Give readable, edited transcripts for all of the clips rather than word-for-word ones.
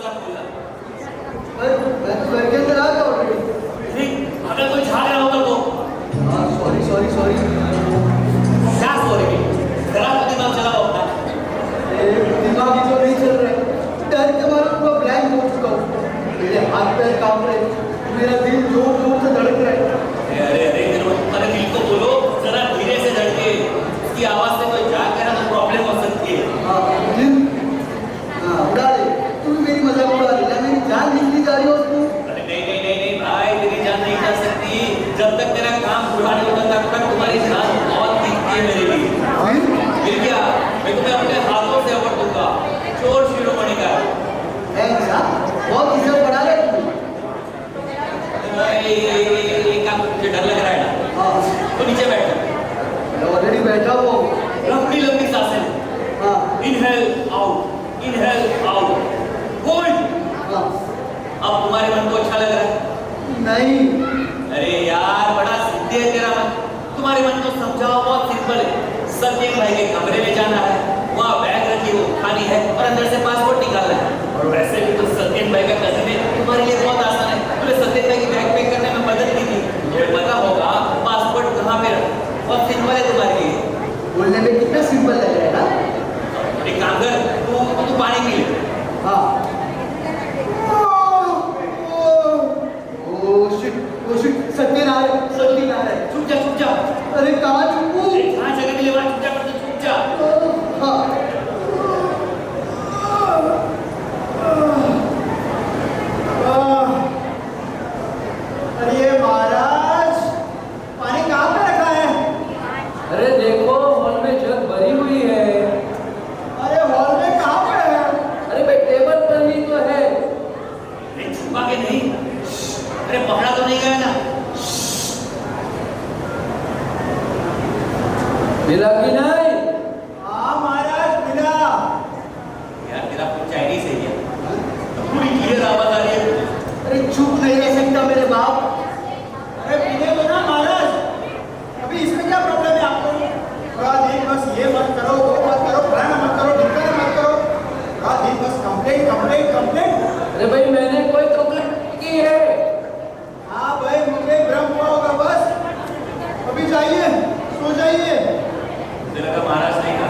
साथ बोलना। मैं तो घर के अंदर आ गया ऑलरेडी। अगर कोई झाड़ रहा होगा तो सॉरी सॉरी सॉरी। क्या सॉरी? जरा तो दिमाग चलाओ अपना। दिमाग ही तो नहीं चल रहा है, डर के मारे पूरा ब्लैंक हो चुका हूँ। मेरे हाथ पैर कांप रहे, मेरा दिल जोर जोर से धड़क रहा है। अरे अरे दिल को बोलो, जरा धीरे से धड़के। इसकी आवाज से कोई जाग गया तो प्रॉब्लम हो सकती है। उड़ा ले, तू भी मेरी मजाक उड़ा ले। क्या मेरी जान निकली जा रही हो तू? अरे नहीं भाई, तेरी जान नहीं जा सकती। जब तक तेरा काम पूरा नहीं होता तब तक तुम्हारी जान बहुत कीमती है मेरे लिए। फिर क्या, मैं तुम्हें अपने हाथों से अवॉर्ड दूंगा, चोर शिरोमणि का। ऐसा बहुत इज्जत बढ़ा ले तू। ये काम मुझे डर लग रहा है ना, तो नीचे बैठ। ऑलरेडी बैठा हुआ हूँ। लंबी लंबी सांसें, inhale out, inhale out, hold. अब तुम्हारे मन को अच्छा लग रहा है? नहीं। अरे यार, बड़ा सीधे है तेरा मन। तुम्हारे मन को समझाओ, बहुत सिंपल है। सत्यम भाई के कमरे में जाना है, वहाँ बैग रखी वो उठानी है और अंदर से पासपोर्ट निकालना है। और वैसे भी तो सत्यम भाई का कजन है, तुम्हारे लिए बहुत आसान है। तुमने सत्यम भाई की बैग पैक करने में मदद की थी, तुम्हें पता होगा पासपोर्ट कहाँ पे रखा। बहुत सिंपल है तुम्हारे लिए। बोलने में कितना सिंपल लग रहा है ना? एक काम कर, तू पानी पी ले। हाँ। सत्यनारायण, चुप जा। अरे कहाँ चुप हूँ? जहाँ जगह मिले वहाँ चुप जा, कर चुप जा। अरे महाराज, पानी कहाँ पे रखा है? अरे देखो, हॉल में जग भरी हुई है। अरे हॉल में कहाँ पे है? अरे भाई टेबल पर ही तो है। अरे छुपा के नहीं। अरे पकड़ा तो नहीं गया ना? मिला कि नहीं? हाँ महाराज, मिला। यार तेरा फोन चाइनीज है क्या? पूरी क्लियर आवाज आ रही है। अरे चुप नहीं रह सकता मेरे बाप। अरे पीने दो ना महाराज, अभी इसमें क्या प्रॉब्लम है आपको? थोड़ा दिन बस ये मत करो, वो मत करो, फलाना मत करो, ढिमकाना मत करो। थोड़ा दिन बस कंप्लेंट। अरे भाई मैंने कोई कंप्लेंट की है? हाँ भाई, मुझे भ्रम हुआ होगा बस। अभी जाइए, सो जाइए। मुझे लगा महाराज नहीं था।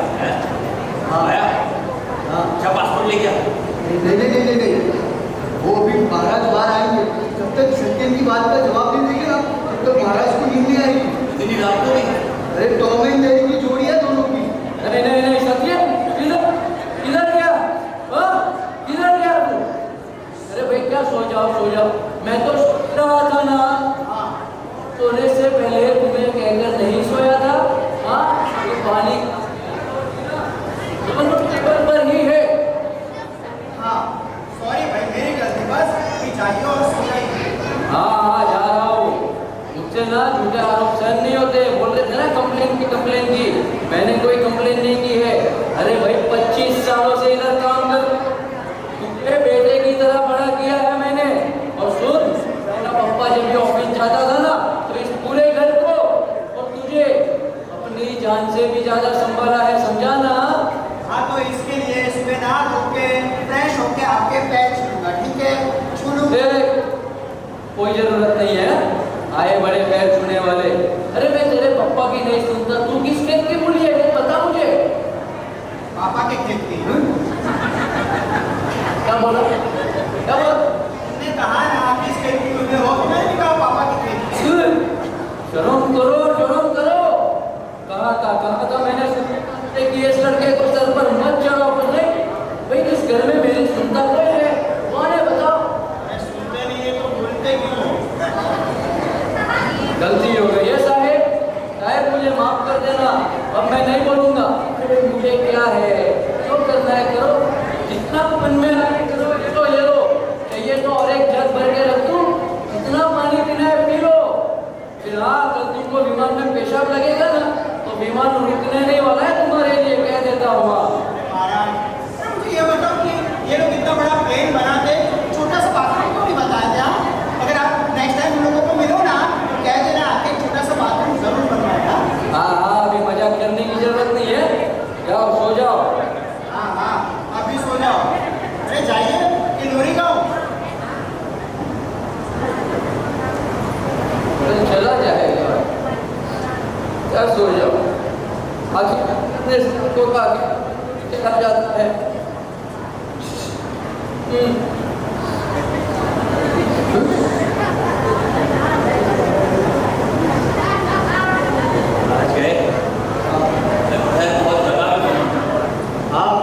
हाँ आया। अच्छा पासपोर्ट ले गया? नहीं, वो अभी महाराज बाहर आएंगे। जब तक सत्यम की बात का जवाब नहीं देंगे ना, तब तक महाराज को नींद नहीं आएगी। इतनी रात को नहीं? अरे टॉम एंड जेरी की जोड़ी है दोनों की। अरे नहीं सत्यम, किधर गया? किधर गया तू? अरे भाई क्या सो जाओ। मैं तो सो रहा था ना। सोने से पहले तुम्हें कहकर नहीं सोया था? ये पानी टेबल पर ही है। हाँ सॉरी भाई, मेरी गलती। बस अभी जाइए और सो जाइए। हाँ जा रहा हूँ। मुझसे ना झूठे आरोप सहन नहीं होते। बोल रहे थे ना कंप्लेन की। मैंने कोई कंप्लेन नहीं की है। अरे भाई 25 सालों से इधर काम कर, तुम्हें बेटे की तरह बड़ा किया है मैंने। और सुन, मेरा पापा जब भी ऑफिस जाता था ना, तो इस पूरे घर को और तुझे अपनी जान से भी ज्यादा संभाला है, समझा ना? हाँ तो इसके लिए सुबह नहा धो के फ्रेश होके आपके पैर छूऊंगा, ठीक है? छू लूं? कोई जरूरत नहीं है आए बड़े पैर छूने वाले। अरे मैं तेरे पापा की नहीं सुनता। तू किस खेत की मूली है ये बता मुझे। पापा के खेत की। क्या बोला? तुमने कहा ना आप किस खेत की मूली हो, तो मैंने भी कहा पापा के खेत की। शर्म करो। कहा था मैंने कि इस लड़के को सर पर मत चढ़ाओ। पर नहीं भाई, जिस घर में मेरी सुनता कोई है, कौन है बताओ? सुनते नहीं है तो बोलते क्यों? गलती हो गई है साहेब, मुझे माफ कर देना। अब मैं नहीं बोलूंगा। अरे मुझे क्या है, जो करना है करो, जितना मन में आए करो। ये लो चाहिए तो और एक जग भर के रख दूं। जितना पानी पीना है पी लो। फिर हाँ, कल तुमको विमान में पेशाब लगेगा ना, तो विमान रुकने नहीं वाला है तुम्हारे लिए, कह देता हूँ। महाराज मुझे ये बताओ कि ये लोग इतना बड़ा प्लेन बनाते, छोटा सा बाथरूम क्यों नहीं बताया था? अगर आप नेक्स्ट टाइम उन लोगों को मिलो ना, तो कह देना आके छोटा सा बाथरूम जरूर बनवाएगा। हाँ अभी मजाक करने की जरूरत नहीं है। जाओ सो जाओ। हाँ अभी सो जाओ। अरे जाइए, ये लोरी खा जाता है। आज गए घर बहुत दबा में हाँ,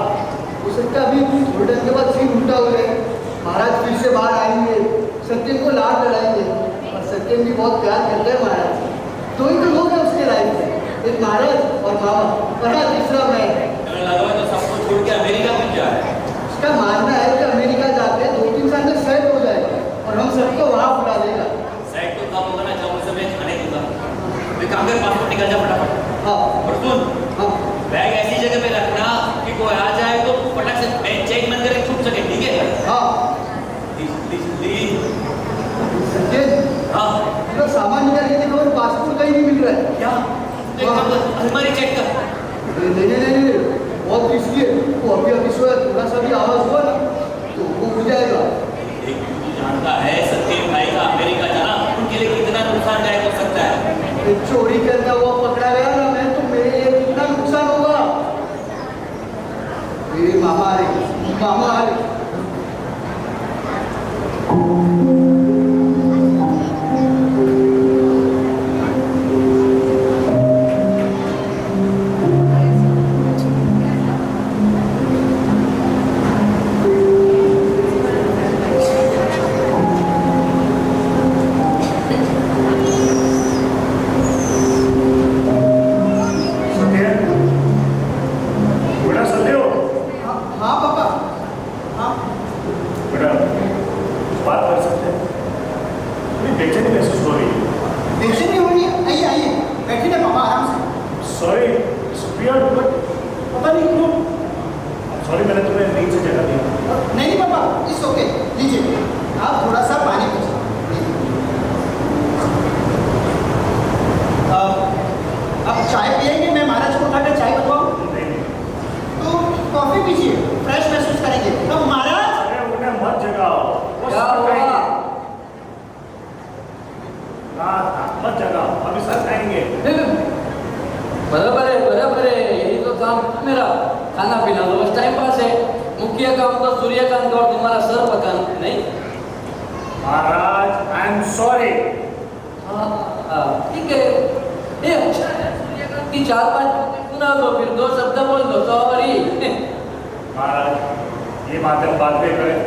हो सकता है अभी थोड़े टाइम के बाद सीन उल्टा हो जाए। महाराज फिर से बाहर आएंगे, सत्यम को लाड लड़ाएंगे। और सत्यम भी बहुत प्यार करते हैं महाराज से। दो ही तो लोग हैं उसके लाइफ में, एक महाराज और मामा, और हाँ तीसरा मैं। लगा तो सबको छोड़ के अमेरिका में जा रहा है। उसका मानना है कि अमेरिका जाके 2-3 साल में सेट हो जाएगा और हम सबको वहाँ बुला देगा। सेट तो कब होगा ना जब उस समय खाने दूंगा। मैं काम कर पासपोर्ट निकल जा फटाफट। हाँ और सुन, हाँ बैग ऐसी जगह पे रखना कि कोई आ जाए तो फटाक से चेक बंद करके छुप सके, ठीक है? हाँ। सचिन, हाँ तो सामान निकालने के लिए पासपोर्ट कहीं नहीं मिल रहा है। क्या? एक काम कर, अलमारी चेक कर। नहीं, बहुत रिस्की है। वो अभी सोया, थोड़ा सा भी आवाज हुआ ना तो वो हो जाएगा। एक तू जानता है सत्यम भाई का अमेरिका जाना उनके लिए कितना नुकसानदायक हो सकता है। एक चोरी करता हुआ पकड़ा गया ना मैं, तो मेरे लिए कितना नुकसान होगा। मेरे मामा आ रहे। हाँ पापा, हाँ बेटा बात कर सकते हैं? नहीं बेचैनी महसूस हो रही है। टेंशन नहीं हो रही है। आइए बैठिए ना पापा, आराम से। सॉरी बट पता नहीं क्यों। सॉरी मैंने तुम्हें नींद से जगा दिया। नहीं पापा, इट्स ओके, लीजिए आप थोड़ा सा पानी पीजिए। आप चाय पिएंगे? मैं महाराज को उठाकर चाय बनवाऊं? नहीं तो कॉफी पीजिए, फ्रेश महसूस करेंगे। तो महाराज, अरे उन्हें मत जगाओ। वो क्या सब हुआ? खाएंगे। ना मत जगाओ, अभी सब खाएंगे। बराबर है, यही तो काम है मेरा। खाना पीना तो बस टाइम पास है। मुख्य काम तो सूर्यकांत और तुम्हारा सर पकाना, नहीं? महाराज आई एम सॉरी। हाँ ठीक है। ये अच्छा है, सूर्यकांत की 4-5 सुना दो, फिर 2 शब्द बोल दो, सॉरी। महाराज ये बात हम बाद में करें,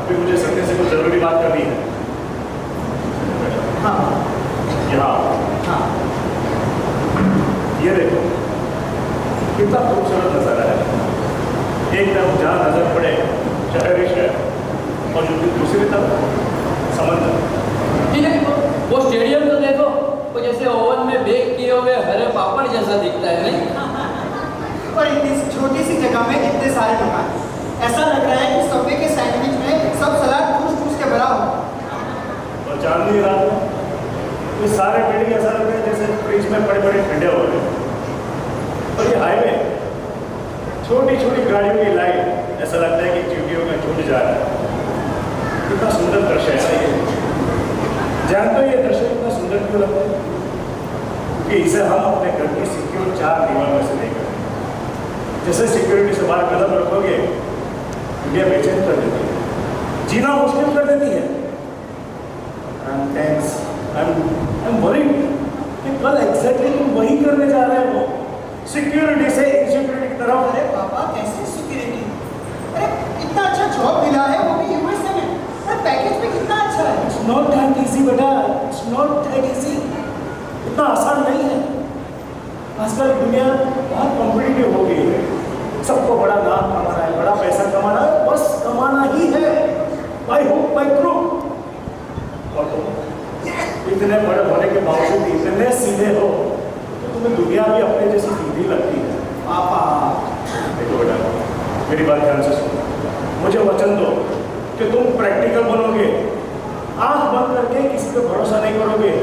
अभी मुझे सत्य से कुछ जरूरी बात करनी है। हाँ यहाँ हाँ ये देखो कितना खूबसूरत नजारा है। एक तरफ जहाँ नजर पड़े शहर ही शहर और जो दूसरी तरफ समंदर। ठीक है, वो स्टेडियम तो देखो, वो जैसे ओवन में बेक किए हुए हरे पापड़ जैसा दिखता है, नहीं? और इतनी छोटी सी जगह में इतने सारे मकान, ऐसा लग रहा है कि सबवे के सैंडविच में सब सलाद ठूस के भरा हो। और चांदनी रात में ये सारे बिल्डिंग ऐसा लग रहा है जैसे फ्रिज में बड़े बड़े ठंडे हो रहे हैं। और ये हाईवे छोटी छोटी गाड़ियों की लाइन, ऐसा लगता है कि चींटियों का झुंड जा रहा है। कितना सुंदर दृश्य है ये। जानते हो ये दृश्य कितना सुंदर क्यों लगता है? कि इसे हम अपने घर की सिक्योर 4 दीवार में से नहीं करते। जैसे सिक्योरिटी से बाहर कदम रखोगे दुनिया बेचैन कर देती है, जीना मुश्किल कर देती है। I'm worried कि कल एग्जैक्टली तुम वही करने जा रहे हो, सिक्योरिटी से इनसिक्योरिटी की तरफ। अरे पापा, कैसे सिक्योरिटी? अरे इतना अच्छा जॉब मिला है, वो भी यूएसए में। अरे पैकेज भी कितना अच्छा है। It's not that easy बेटा, it's not that easy। इतना आसान नहीं है। आजकल दुनिया बहुत कॉम्पिटिटिव हो गई है। सबको बड़ा नाम कमाना है, बड़ा पैसा कमाना है, बस कमाना ही है, बाय हुक बाय क्रूक। और तुम इतने बड़े होने के बावजूद इतने सीधे हो तो तुम्हें दुनिया भी अपने जैसी सीधी लगती है। पापा, देखो बेटा, मेरी बात ध्यान से सुनो। मुझे वचन दो कि तुम प्रैक्टिकल बनोगे, आंख बंद करके किसी पे भरोसा नहीं करोगे।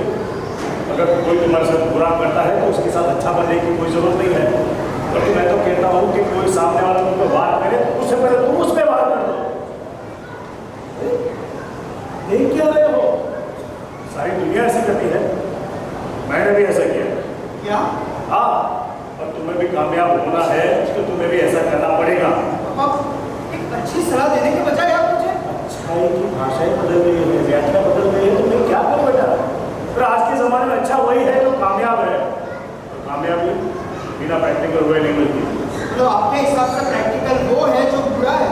अगर कोई तुम्हारे साथ बुरा करता है तो उसके साथ अच्छा बनने की कोई जरूरत नहीं है। बल्कि मैं तो कहता हूँ कि कोई सामने वाला तुम पे वार करे उससे पहले तुम उस पर वार कर दो। देख क्या रहे हो? सारी दुनिया ऐसी करती है, मैंने भी ऐसा किया। क्या? हाँ, और तुम्हें भी कामयाब होना है तो तुम्हें भी ऐसा करना पड़ेगा। भाषाएं बदल गई है, व्याख्या बदल गई है, तो मैं क्या करूँ बेटा? पर आज के ज़माने में अच्छा वही है जो कामयाब है, तो कामयाबी बिना प्रैक्टिकल हुए नहीं मिलती। तो आपके हिसाब से प्रैक्टिकल वो है जो बुरा है?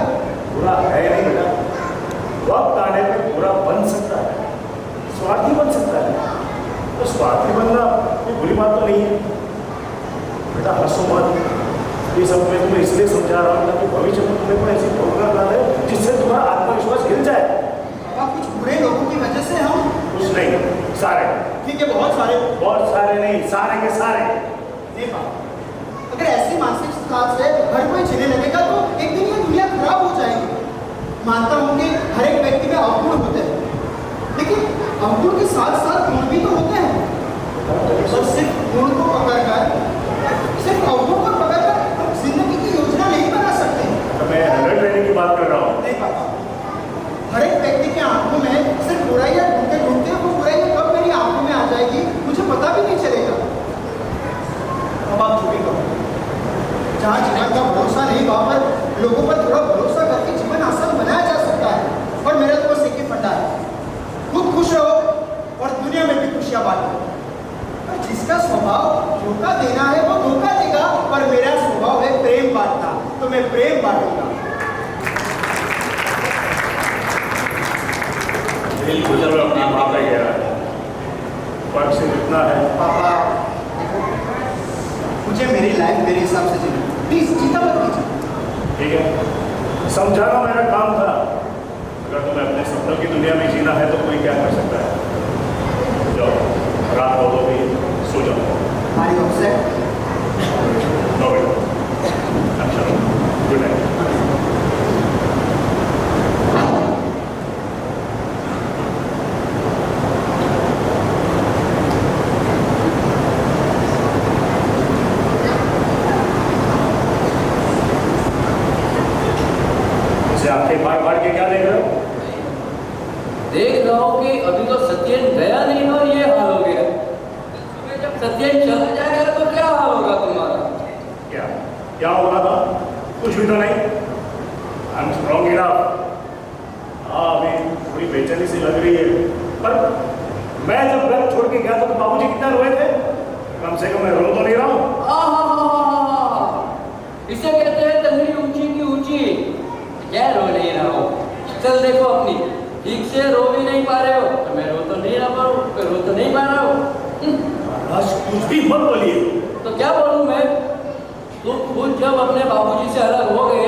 बुरा है नहीं बेटा, वक्त आने पे बुरा बन सकता है, स्वार्थी बन सकता है। तो स्वार्थी बनना कोई बुरी बात तो नहीं है बेटा। हंसो मत, ये सब मैं तुम्हें इसलिए समझा रहा हूँ ताकि भविष्य में तुम्हें कोई ऐसी ठोकर ना दे जिससे तुम्हारा आत्मविश्वास गिर जाए। अब कुछ बुरे लोगों की वजह से हम कुछ नहीं, सारे, ठीक है, बहुत सारे नहीं, सारे के सारे। नहीं पापा, अगर ऐसी मानसिक स्थिति से हर कोई जीने लगेगा तो एक दिन ये दुनिया खराब हो जाएगी। मानता हूँ कि हर एक व्यक्ति में अवगुण होते हैं, लेकिन अवगुण के साथ साथ गुण भी तो होते हैं। और सिर्फ गुण को पकड़कर, सिर्फ अवगुण को पकड़कर हम जिंदगी की योजना नहीं बना सकते। तो मैं 100 ट्रेनिंग की बात कर रहा हूँ। नहीं पापा, हर एक व्यक्ति के आंखों में सिर्फ बुराइयां ढूंढते ढूंढते वो बुराइयां कब मेरी आंखों में आ जाएगी मुझे पता भी नहीं चलेगा। अब आप चुके करो, जहाँ जीवन का भरोसा नहीं वहाँ पर लोगों पर थोड़ा भरोसा करके जीवन आसान बनाया जा सकता है। और मेरा तो बस एक ही फंडा है, खुद खुश रहो और दुनिया में भी खुशियाँ बांटो। और जिसका स्वभाव धोखा देना है वो धोखा देगा, और मेरा स्वभाव है प्रेम बांटना, तो मैं प्रेम बांटूंगा। बिल्कुल, चलो अपनी बात ले गया, फर्क सिर्फ इतना है। पापा देखो, मुझे मेरी लाइफ मेरे हिसाब से जीनी, प्लीज चिंता मत कीजिए। ठीक है, समझाना मेरा काम था। अगर तुम्हें अपने सपनों की दुनिया में जीना है तो कोई क्या कर सकता है। जाओ, रात हो तो भी सो जाओ। हमारी ऑफसेट नो बेटा, अच्छा, गुड नाइट। आंखें फाड़ फाड़ के क्या देख रहे हो? देख रहा हूँ कि अभी तो सत्येन गया नहीं और ये हाल हो गया। सुबह जब सत्येन चला जाएगा तो क्या हाल होगा तुम्हारा? क्या होगा था? कुछ भी तो नहीं। I am strong enough. हाँ, अभी थोड़ी बेचैनी सी लग रही है, पर मैं जब घर छोड़ के गया तो बाबूजी कितना रोए थे। कम से कम मैं रो तो नहीं रहा हूँ। इसे कहते हैं तंगड़ी ऊंची की ऊंची। क्या रो नहीं रहा हो? चल देखो अपनी, ठीक से रो भी नहीं पा रहे हो, तो मैं रो तो नहीं रहा हूँ, रो तो नहीं पा रहा हूँ। आज कुछ भी मत बोलिए। तो क्या बोलूँ मैं? तुम खुद जब अपने बाबूजी से अलग हो गए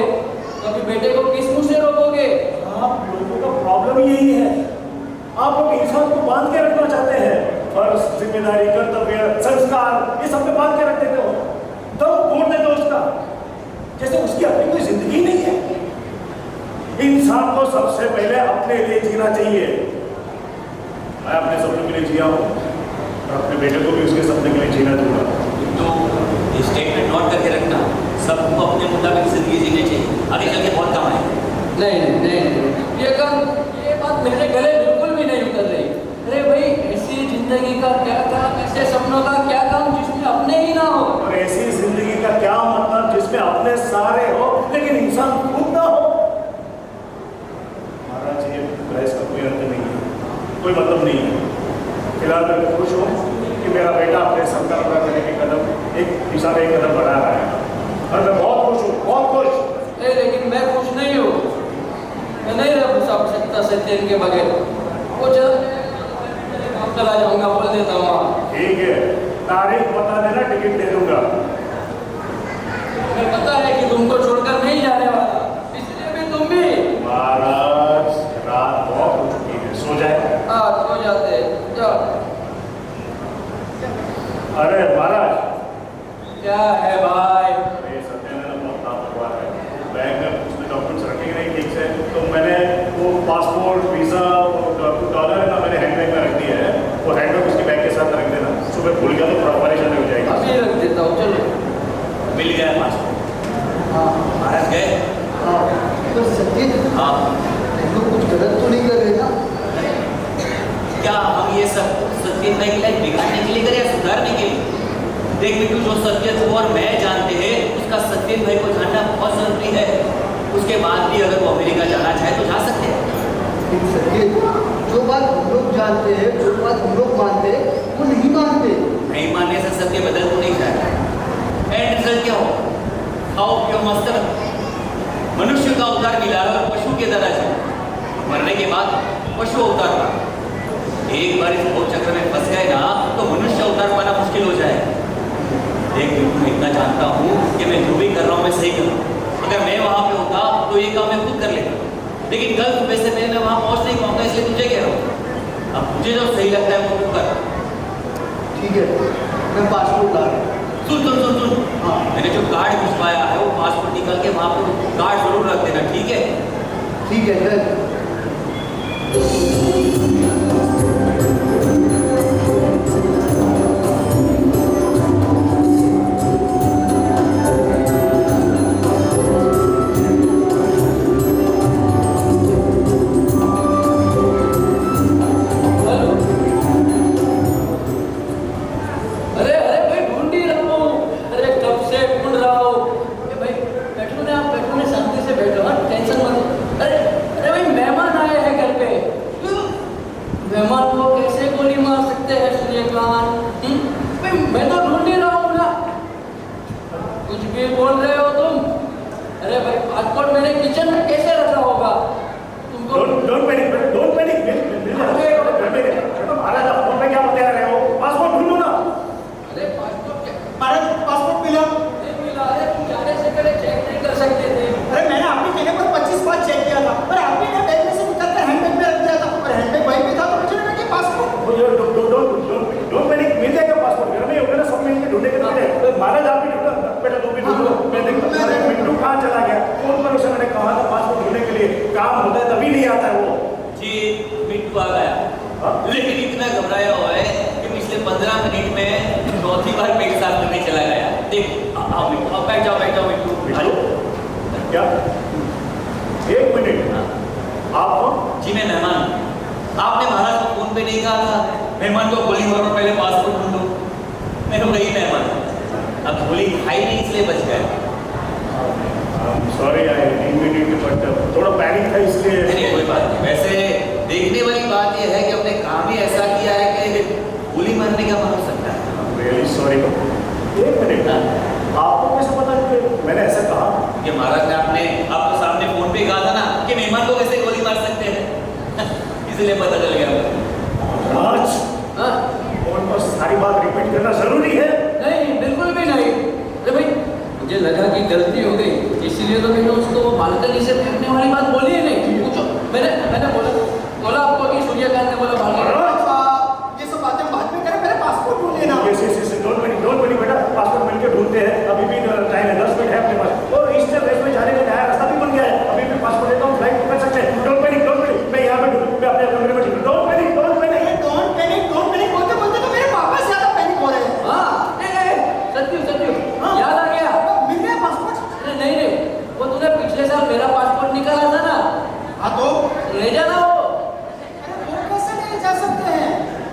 तो अभी बेटे को किस मुंह से रोकोगे? आप लोगों का प्रॉब्लम यही है, आप लोग इंसान को बांध के रखना चाहते हैं। फर्ज, जिम्मेदारी, कर्तव्य, संस्कार, ये सब पे बांध के रख देते हो, दम तोड़ देते हो उसका, जैसे उसकी अपनी कोई जिंदगी नहीं है। इंसान को सबसे पहले अपने लिए जीना चाहिए। मैं अपने सपनों के लिए जिया हूँ और अपने बेटे को भी उसके सपने के लिए जीना दूंगा। तो स्टेटमेंट नोट करके रखना, सबको अपने मुताबिक जिंदगी जीनी चाहिए, आगे चल के बहुत काम आएगा। नहीं, ये बात मेरे गले बिल्कुल भी नहीं उतर रही। अरे भाई, ऐसी जिंदगी का क्या काम, ऐसे सपनों का क्या काम जिसमें अपने ही ना हो? और ऐसी जिंदगी का क्या मतलब जिसमें अपने सारे हो लेकिन इंसान खुद ना हो? महाराज, ये बहस का कोई अंत नहीं है, कोई मतलब नहीं है। फिलहाल मैं खुश हूँ कि मेरा बेटा अपने सपना पूरा करने के कदम एक दिशा में एक कदम बढ़ा रहा है, और मैं बहुत खुश हूँ, बहुत खुश। लेकिन मैं खुश नहीं हूँ। मैं नहीं रह सकता सत्येन के बगैर। वो चला जाऊंगा, बोल देता हूँ वहाँ। ठीक है, तारीख बता देना, टिकट दे दूंगा। मुझे पता है कि तुमको छोड़कर नहीं जाने वाला, इसलिए भी तुम भी। महाराज, रात बहुत हो चुकी है, सो जाए। हाँ, सो जाते, जाओ। अरे महाराज, क्या है भाई? अरे सत्यनारायण बहुत काम हुआ है, बैंक में कुछ डॉक्यूमेंट्स रखेंगे नहीं ठीक से, तो मैंने वो पासपोर्ट, वीजा, डॉलर है ना, मैंने हैंडबैग में रख दिया है। वो हैंडबैग उसके बैग के साथ रख देना, सुबह भूल गया तो थोड़ा परेशानी हो जाएगी। अभी रख देता हूँ, चलो। मिल गया पासपोर्ट। हाँ महाराज गए? हाँ, तो सत्येन, हाँ। तुम लोग कुछ गलत तो नहीं कर रहे ना? क्या हम ये सब सत्येन भाई की लाइफ बिगाड़ने के लिए करें या सुधारने के लिए? देख बिट्टू, जो सत्येन को और मैं जानते हैं उसका सत्येन भाई को जानना बहुत जरूरी है। उसके बाद भी अगर वो अमेरिका जाना चाहे तो जा सकते हैं। लेकिन सत्य, जो बात हम लोग जानते हैं, जो बात हम लोग मानते हैं, वो नहीं मानते। नहीं मानने से सत्य बदल तो नहीं जाएगा। एंड रिजल्ट क्या हो? खाओ पियो मस्त रहो। मनुष्य का अवतार मिला और पशु के तरह से मरने के बाद पशु अवतार का। एक बार इस भोग चक्र में फंस गए ना तो मनुष्य अवतार पाना मुश्किल हो जाए। देख मैं इतना जानता हूँ कि मैं जो भी कर रहा हूँ मैं सही कर रहा हूँ। अगर मैं वहां पे होता तो ये काम मैं खुद कर लेता, लेकिन कल सुबह से मैं वहां पहुंच नहीं पाऊंगा, इसलिए तुझे कह रहा हूँ। अब मुझे जो सही लगता है वो तू कर। ठीक है, मैं पासपोर्ट ला रहा हूँ। सुन सुन सुन सुन, हाँ मैंने जो कार्ड भिजवाया है वो पासपोर्ट निकाल के वहां पे कार्ड जरूर रख देना, ठीक है? ठीक है सर। अरे अरे भाई ढूंढ ही रहा हूँ। अरे कब से ढूंढ रहा हूँ। अरे भाई बैठो ना, आप बैठो ना, शांति से बैठो, हाँ टेंशन मत। अरे अरे भाई मेहमान आए हैं घर पे। मेहमान को कैसे गोली मार सकते हैं सूर्यकांत? भाई मैं तो ढूंढ ही रहा हूँ ना। कुछ भी बोल रहे हो तुम। अरे भाई पासपोर्ट मैंने किचन में कैसे रखा होगा? तुमको डोंट पैनिक, डोंट पैनिक। महाराज आप फोन पे क्या बता रहे हो? पासपोर्ट ढूंढो ना। अरे पासपोर्ट क्या महाराज पासपोर्ट मिला। नहीं मिला? अरे तुम जाने से पहले चेक नहीं कर सकते थे? अरे मैंने आपके कहने पर 25 बार चेक किया था, पर आपने ना बैग में से निकाल कर हैंडबैग में रख दिया था, और हैंडबैग वहीं पे था, तो मुझे लगा कि पासपोर्ट। डोंट पैनिक, मिल जाएगा पासपोर्ट। घर में होगा ना, सब मिलकर ढूंढेंगे तो मिलेगा। महाराज आप भी ढूंढो, बेटा तू भी ढूंढो। मैं देखता हूँ मिंटू कहाँ चला गया। फोन पर उसे मैंने कहा था पासपोर्ट ढूंढने के लिए, काम होता है तभी नहीं आता है वो। जी मिंटू आ गया, लेकिन इतना घबराया हुआ है कि पिछले 15 मिनट में चौथी बार पेट साफ करने चला गया। देख आओ मिंटू, आओ बैठ जाओ मिंटू। क्या? एक मिनट, आप कौन? जी मैं मेहमान हूँ। आपने महाराज को फोन पे नहीं कहा था मेहमान को गोली मारो पहले पासपोर्ट ढूंढो? मैं तो वही मेहमान हूँ। अब गोली खाई नहीं इसलिए बच गया। सॉरी आई इमीडिएटली, बट थोड़ा पैनिक था इसलिए। नहीं कोई बात नहीं। वैसे देखने वाली बात यह है कि अपने काम ही ऐसा किया है कि गोली मारने का मन हो सकता है। Really sorry. एक मिनट, आपको कैसे पता कि मैंने ऐसा कहा? कि महाराज ने आपको सामने फोन पे कहा था ना कि मेहमान को कैसे गोली मार सकते हैं इसलिए पता चल गया मुझे। राज, हाँ? फोन पर सारी बात रिपीट करना जरूरी है? नहीं बिल्कुल भी नहीं। अरे भाई मुझे लगा कि गलती हो गई, इसीलिए तो मैंने उसको बालकनी से फेंकने वाली बात बोली ही नहीं। पूछो, मैंने बोला आपको कि सूर्यकांत ने बोला बालकनी। ये सब बातें बाद में करें, मेरे पासपोर्ट ढूंढ लेना। डोंट वरी बेटा, पासपोर्ट मिलकर ढूंढते हैं। अभी भी टाइम है, 10 मिनट है अपने पास। और ईस्टर्न वेस्ट में जाने का नया रास्ता भी बन गया है। अभी भी पासपोर्ट लेता हूँ, फ्लाइट पकड़ सकते हैं। डोंट वरी, मैं यहाँ पे ढूंढूं, मैं अपने कमरे में ढूंढूं। Don't worry. बोलते तो मेरे पापा से ज्यादा पैनिक हो रहे हैं। हाँ सत्यु हाँ। याद आ गया। मिल गया पासपोर्ट? अरे नहीं, वो तूने पिछले साल मेरा पासपोर्ट निकाला था ना। हाँ तो ले जाना वो। वो कैसे ले जा सकते हैं?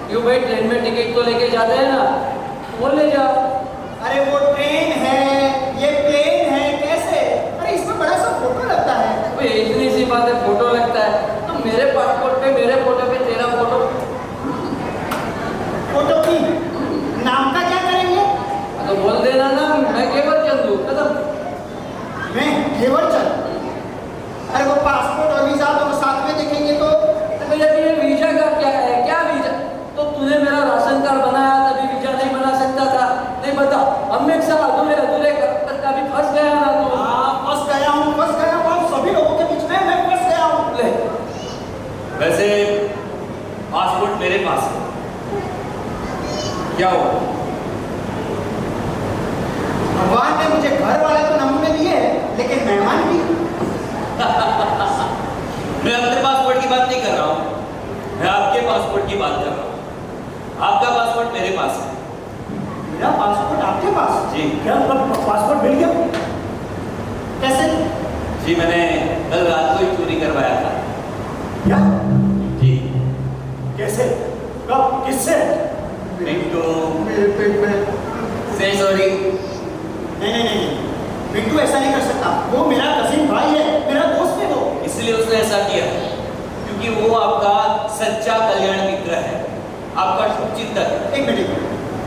क्यों भाई, ट्रेन में टिकट तो लेके जाते हैं ना, वो ले जा। अरे वो ट्रेन है, ये प्लेन है, कैसे? अरे इसमें बड़ा सा फोटो लगता है। भाई इतनी सी बात है, फोटो लगता है तो मेरे पासपोर्ट पे, मेरे फोटो पे तेरा फोटो। फोटो की नाम का क्या करेंगे? तो बोल देना ना, मैं केवल चंदू, खत्म। मैं घेवरचंद। अरे वो पासपोर्ट और वीजा दोनों साथ में देखेंगे तो? भैया ये वीजा का क्या है? क्या वीजा? तो तूने मेरा राशन कार्ड बनाया तभी वीजा नहीं बना सकता था? नहीं बता, हमेशा अधूरे कभी फंस गया ना तू। हाँ फंस गया हूँ, आप सभी लोगों के बीच में मैं फंस गया हूँ। ले वैसे पासपोर्ट मेरे पास है, क्या हुआ? भगवान ने मुझे घर वाले तो नमूने दिए हैं, लेकिन मेहमान भी। मैं अपने पासपोर्ट की बात नहीं कर रहा हूँ, मैं आपके पासपोर्ट की बात कर रहा हूँ। आपका पासपोर्ट मेरे पास है। मेरा पासपोर्ट आपके पास? जी। क्या पासपोर्ट मिल गया? कैसे? जी मैंने कल रात को ही चोरी करवाया था। क्या? जी। कैसे? कब? किससे? मिंटू मेरे पेट में। से सॉरी। नहीं, मिंटू ऐसा नहीं कर सकता। वो मेरा कजिन भाई है, मेरा दोस्त है वो। इसलिए उसने ऐसा किया कि वो आपका सच्चा कल्याण मित्र है, आपका शुभचिंतक। एक मिनट,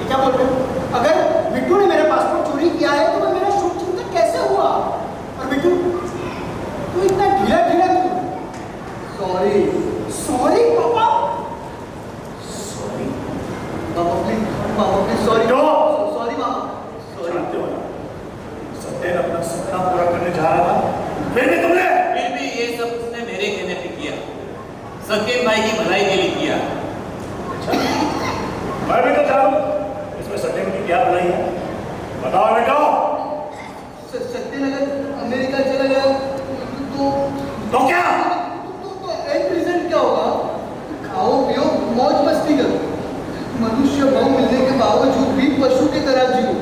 ये क्या बोल रहे हो? अगर बिट्टू ने मेरा पासपोर्ट चोरी किया है तो वो मेरा शुभचिंतक कैसे हुआ? और बिट्टू तू इतना ढीला ढीला क्यों? सॉरी सॉरी पापा, सॉरी पापा प्लीज सॉरी, नो। सॉरी मामा, सॉरी। जानते हो ना, सत्यन अपना सपना पूरा करने जा रहा था, फिर भी तुमने फिर भी ये सब उसने मेरे कहने पे किया, सत्येन भाई की भलाई के लिए किया। अच्छा, मैं भी तो जानूं इसमें सत्यन की क्या भलाई है, बताओ बेटा। सत्यन अगर अमेरिका चला गया तो क्या? तो एंड रिजल्ट क्या होगा? खाओ पियो मौज मस्ती करो, मनुष्य भाव मिलने के बावजूद भी पशु की तरह जियो।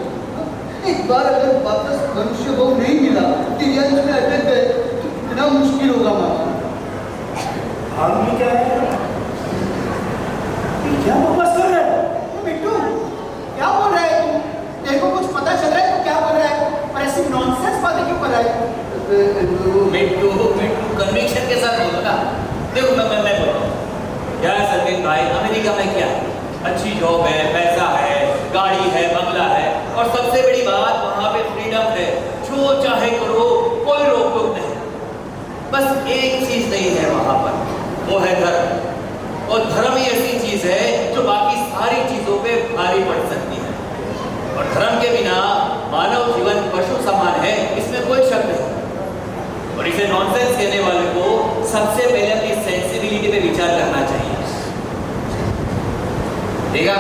एक बार अगर वापस मनुष्य भाव नहीं मिला, तिरिया में अटक गए तो कितना मुश्किल होगा मामा। आदमी क्या है, ये क्या बकवास कर रहा है? बिट्टू क्या बोल रहा है तू? तेरे को कुछ पता चल रहा है तो क्या बोल रहा है? और ऐसी नॉनसेंस बातें क्यों कर रहा है? मिट्टू कन्विक्शन के साथ बोलो ना। देखो मैं बोलता हूँ, क्या सत्येन भाई, अमेरिका में क्या अच्छी जॉब है, पैसा है, गाड़ी है, बंगला है, और सबसे बड़ी बात वहाँ पे फ्रीडम है, जो चाहे करो, कोई रोक टोक नहीं। बस एक चीज नहीं है वहाँ पर, वो है धर्म। और धर्म ही ऐसी चीज है जो बाकी सारी चीजों पे भारी पड़ सकती है, और धर्म के बिना मानव जीवन पशु समान है, इसमें कोई शक नहीं। और इसे नॉनसेंस कहने वाले को सबसे पहले अपनी सेंसिबिलिटी पे विचार करना चाहिए। देखा,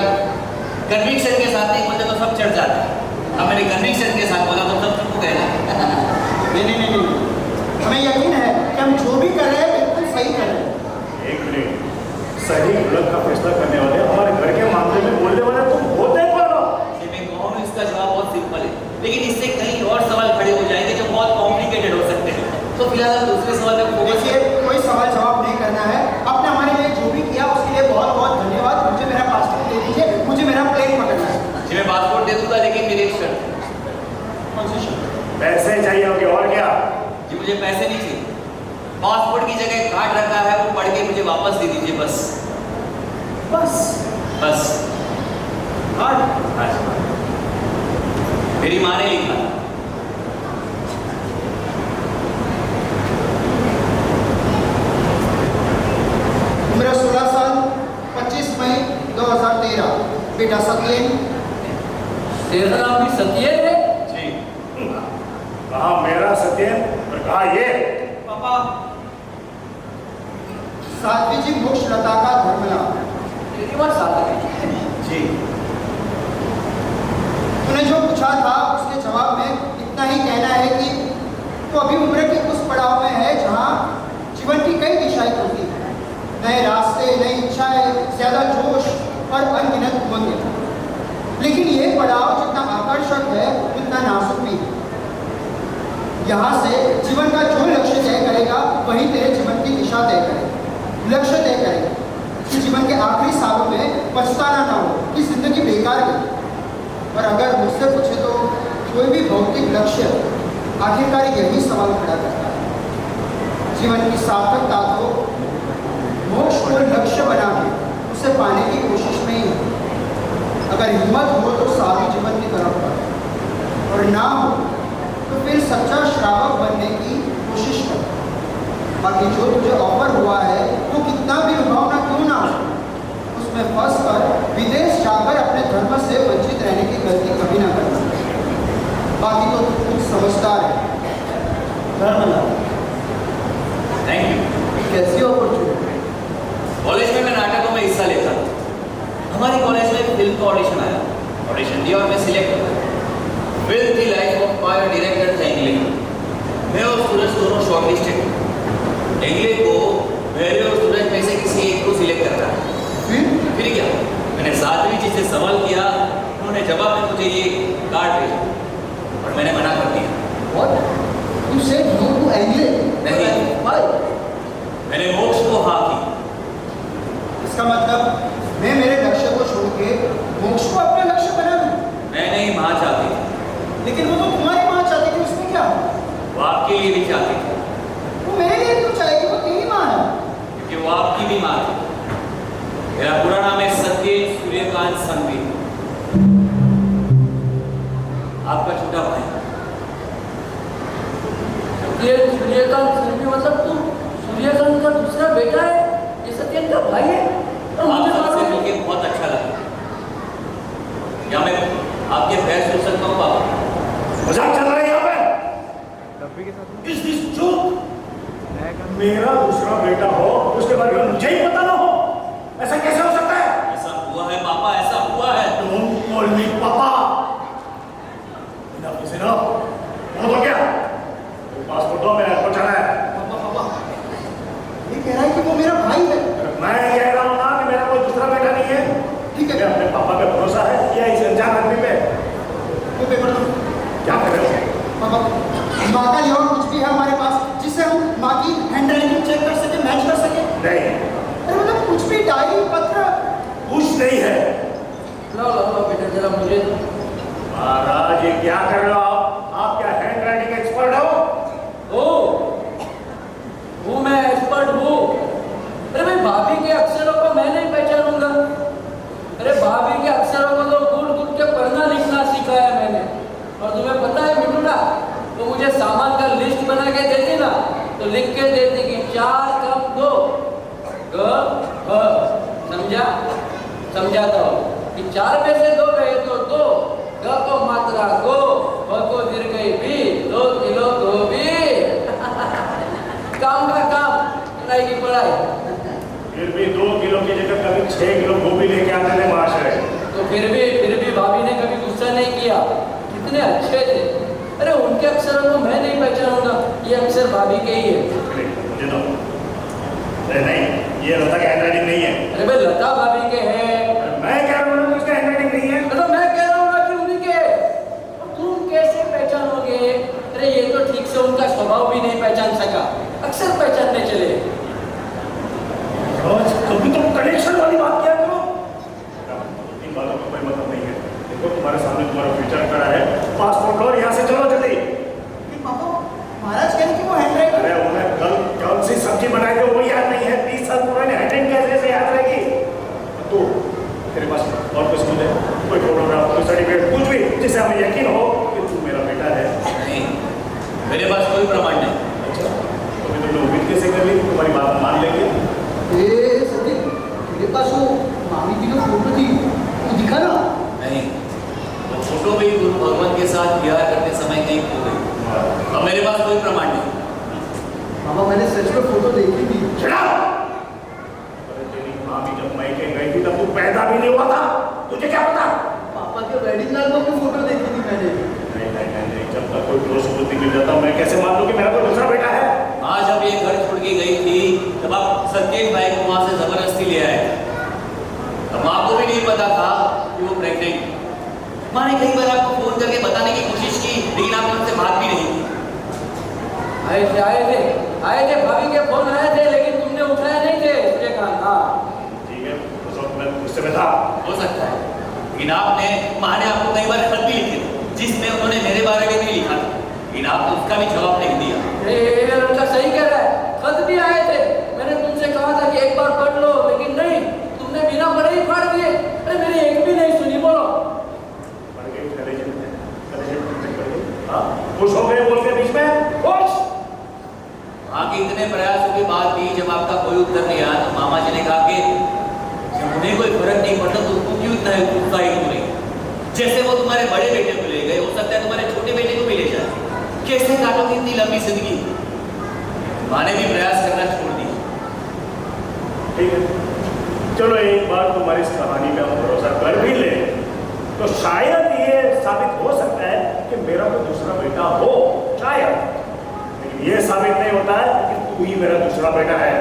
कन्विक्शन के साथ नहीं बोलते तो सब चढ़ जाते हैं। अब मैंने कन्विक्शन के साथ बोला तो सब चुप हो गए ना। नहीं, हमें यकीन है कि हम जो भी कर रहे हैं बिल्कुल सही कर रहे हैं। एक मिनट, सही गलत का फैसला करने वाले, हमारे घर के मामले में बोलने वाले तुम होते कौन हो? जी मैं कहूँ इसका जवाब बहुत सिंपल है, लेकिन इससे कई और सवाल खड़े हो जाएंगे जो बहुत कॉम्प्लिकेटेड हो सकते हैं। तो फिलहाल हम दूसरे सवाल पे फोकस देखिए, कोई सवाल जवाब नहीं करना है। आपने हमारे लिए जो भी किया उसके लिए बहुत बहुत धन्यवाद। मुझे मेरा पासपोर्ट दे दीजिए, मुझे मेरा प्लेन पकड़ना है। जी मैं पासपोर्ट दे दूंगा, लेकिन मेरी एक शर्त। कौन सी शर्त? पैसे चाहिए होंगे और क्या? जी मुझे पैसे नहीं चाहिए, पासपोर्ट की जगह कार्ड रखा है वो पढ़ के मुझे वापस दे दीजिए, बस बस बस। कार्ड? हाँ, मेरी माँ ने लिखा। उम्र 16 साल, 25 मई 2013, बेटा सत्येन। तेरा नाम भी सत्येन है? जी कहा मेरा सत्यन और कहा ये? पापा, साध्वी जी मोक्ष लता का धर्म लाभ। तेरी बात साथ है। जी तूने जो पूछा था उसके जवाब में इतना ही कहना है कि तो अभी उम्र के उस पड़ाव में है जहाँ जीवन की कई दिशाएं खुलती हैं, नए रास्ते, नई इच्छाएं, ज्यादा जोश और अनगिनत उमंगें। लेकिन ये पड़ाव जितना आकर्षक है उतना नाजुक भी है। यहाँ से जीवन का जो लक्ष्य तय करेगा वही तेरे जीवन की दिशा तय करेगा, लक्ष्य तय करेगा कि जीवन के आखिरी सालों में पछताना ना हो कि जिंदगी बेकार गई। और अगर मुझसे पूछे तो कोई भी भौतिक लक्ष्य आखिरकार यही सवाल खड़ा करता है, जीवन की सार्थकता को मोक्ष को लक्ष्य बना के उसे पाने की कोशिश में ही है। अगर हिम्मत हो तो साधु जीवन की तरफ बढ़, और ना हो तो फिर सच्चा श्रावक बनने की कोशिश कर। बाकी जो तुझे ऑफर हुआ है वो कितना भी लुभावना क्यों ना हो, उसमें फंस कर विदेश जाकर अपने धर्म से वंचित रहने की गलती कभी ना करना। बाकी तो तू खुद समझदार है। धर्म लाभ। Thank you. कैसी अपॉर्चुनिटी? कॉलेज में मैं नाटकों में हिस्सा लेता था। हमारी कॉलेज में फिल्म का ऑडिशन आया, ऑडिशन दिया और मैं सिलेक्ट हो गया। फिल्म थी लाइफ ऑफ फायर, डायरेक्टर था इंग्लिश। मैं और सूरज दोनों शॉर्टलिस्टेड। इंग्लिश को मेरे और सूरज में से किसी एक को सिलेक्ट करना है। फिर क्या, मैंने साध्वी जी से सवाल किया, उन्होंने जवाब में मुझे ये कार्ड भेजा और मैंने मना कर दिया। What? You said no to English? नहीं। Why? मैंने मोक्ष को हाँ की। इसका मतलब मैं मेरे लक्ष्य को छोड़ के मोक्ष को अपना लक्ष्य बना लूं। मैं नहीं, माँ चाहती थी। लेकिन वो तो तुम्हारी माँ चाहती थी, उसमें क्या? वो आपके लिए भी चाहती थी, वो मेरे लिए क्यों चाहेगी? वो तेरी माँ है। क्योंकि वो आप आपकी भी माँ थी। मेरा पूरा नाम है सत्येन सूर्यकांत संघवी, आपका छोटा भाई। ये सूर्यकांत संघवी मतलब तुम सूर्यकांत का दूसरा बेटा है? ये सत्येन का भाई है? और आप मुझे सबसे मालूम मिलकर बहुत अच्छा लगा। क्या मैं आपके पैर छू सकता हूँ पापा? मजाक चल रहा है यहाँ पे? Is this joke? मेरा दूसरा बेटा हो उसके बारे में मुझे ही पता ना हो, ऐसा कैसे हो सकता है? ऐसा हुआ है पापा, ऐसा हुआ है। Don't call me पापा। enough is enough। बहुत हो गया। पासपोर्ट दो, मेरा एयरपोर्ट जाना है। पापा ये कह रहा है कि वो मेरा भाई है। मैं कह रहा हूँ ना कि मेरा कोई दूसरा बेटा नहीं है। ठीक है। क्या अपने पापा पे भरोसा है या इस अनजान आदमी पे? वो पेपर दो। क्या कर रहे हो? पापा माँ का और कुछ भी है हमारे पास जिससे हम माँ की हैंडराइटिंग चेक कर सके, मैच कर सके? नहीं, अरे मतलब कुछ भी, डायरी पत्र कुछ नहीं है। लो लो लो बेटा जरा मुझे। महाराज ये क्या कर रहे हो आप? आप क्या हैंडराइटिंग एक्सपर्ट हो? वो मैं एक्सपर्ट हूँ। अरे भाई भाभी के अक्षरों को मैं नहीं पहचानूंगा। अरे भाभी के अक्षरों को तो कूट के पढ़ना लिखना सिखाया मैंने। और तुम्हें पता है मिठुना, तो मुझे सामान का लिस्ट बना के देती ना, तो लिख के देती कि 4 कप दो, समझा? समझाता हूँ कि 4 में से 2 गए तो 2, ग को मात्रा गो, भ को दीर्घ भी, 2 किलो गोभी। काम का काम, पढ़ाई की पढ़ाई। फिर भी 2 किलो की जगह कभी 6 किलो गोभी लेके आते थे महाशय। तो फिर भी भाभी ने कभी गुस्सा नहीं किया। कितने अच्छे थे। अरे उनके अक्षरों को मैं नहीं पहचानूंगा, ये अक्षर भाभी के ही है। मुझे दो। अरे नहीं, ये लता का हैंडराइटिंग नहीं है। अरे भाई लता भाभी के हैं। मैं कह रहा हूँ उसका हैंडराइटिंग नहीं है। तो मैं कह रहा हूँ ना कि उन्हीं के। तुम कैसे पहचानोगे? अरे ये तो ठीक से उनका स्वभाव भी नहीं पहचान सका, अक्षर पहचानने चले। कभी तो कनेक्शन वाली बात किया करो। इन बातों का कोई मतलब नहीं है। देखो तुम्हारे सामने तुम्हारा फ्यूचर खड़ा है। पासपोर्ट लो, यहाँ से चलो जल्दी। पापा महाराज कह रहे कि वो हैंडराइटिंग। अरे उन्हें कल सी सब्जी बनाई थी वो याद नहीं है। 30 साल पुरानी हैंडराइटिंग कैसे याद रहेगी? तो तेरे पास और कुछ नहीं है? कोई फोटोग्राफ, कोई सर्टिफिकेट, कुछ भी जिससे हमें यकीन हो कि तू मेरा बेटा है? नहीं, मेरे पास कोई प्रमाण नहीं। अच्छा, तो फिर तुमने उम्मीद कैसे कर ली तुम्हारी बात मान लेंगे? सत्येन मेरे पास वो मामी की जो फोटो थी वो दिखा ना। नहीं, वो फोटो भी गुरु भगवान के साथ विहार करते समय कहीं खो गई। अब मेरे पास कोई प्रमाण नहीं। पापा मैंने सच में फोटो देखी थी। अरे तेरी मामी जब मायके गई थी तब तू पैदा भी नहीं हुआ था। तुझे क्या पता? पापा के वेडिंग एल्बम की फोटो देखी थी मैंने। नहीं, जब तक कोई ठोस सबूत नहीं मिल जाता मैं कैसे मान लूं कि मेरा कोई दूसरा बेटा है? माँ जब ये घर छोड़ के गई थी तब आप सत्येन भाई को वहां से जबरदस्ती ले आए। तब माँ को भी नहीं पता था कि वो प्रेग्नेंट है। माँ ने कई बार आपको फोन करके बताने की कोशिश की, लेकिन आपने उनसे बात भी नहीं की। आए थे भाभी के फोन आए थे, लेकिन तुमने उठाया नहीं थे। सूर्यकांत, हाँ ठीक है, उस वक्त मैं गुस्से में था। हो सकता है, लेकिन आपने माँ ने आपको कई बार खत भी लिखे थे जिसमें उन्होंने मेरे बारे में भी लिखा था, लेकिन आपने उसका भी जवाब नहीं दिया। उनका सही कह रहा है, खत भी आए थे। मैंने तुमसे कहा था कि एक बार पढ़ लो, लेकिन नहीं, तुमने बिना पढ़े ही फाड़ दिए। अरे मेरी एक भी नहीं सुनी। बोलो। पढ़ गई कलेजे में पढ़ गई। हाँ, खुश हो गए बोल के बीच में? खुश? वहाँ के इतने प्रयासों के बाद भी जब आपका कोई उत्तर नहीं आया तो मामा जी ने कहा कि जब उन्हें कोई फर्क नहीं पड़ता तो तुम क्यों इतना उत्साहित हो रही? जैसे वो तुम्हारे बड़े बेटे को ले गए, हो सकता है तुम्हारे छोटे बेटे को भी ले जाए। कैसे काटोगे इतनी लंबी जिंदगी? माँ ने भी प्रयास करना छोड़ दिया। ठीक है, चलो एक बार तुम्हारी इस कहानी पे हम भरोसा कर भी ले तो शायद ये साबित हो सकता है कि मेरा कोई दूसरा बेटा हो, शायद। लेकिन ये साबित नहीं होता है कि तू ही मेरा दूसरा बेटा है।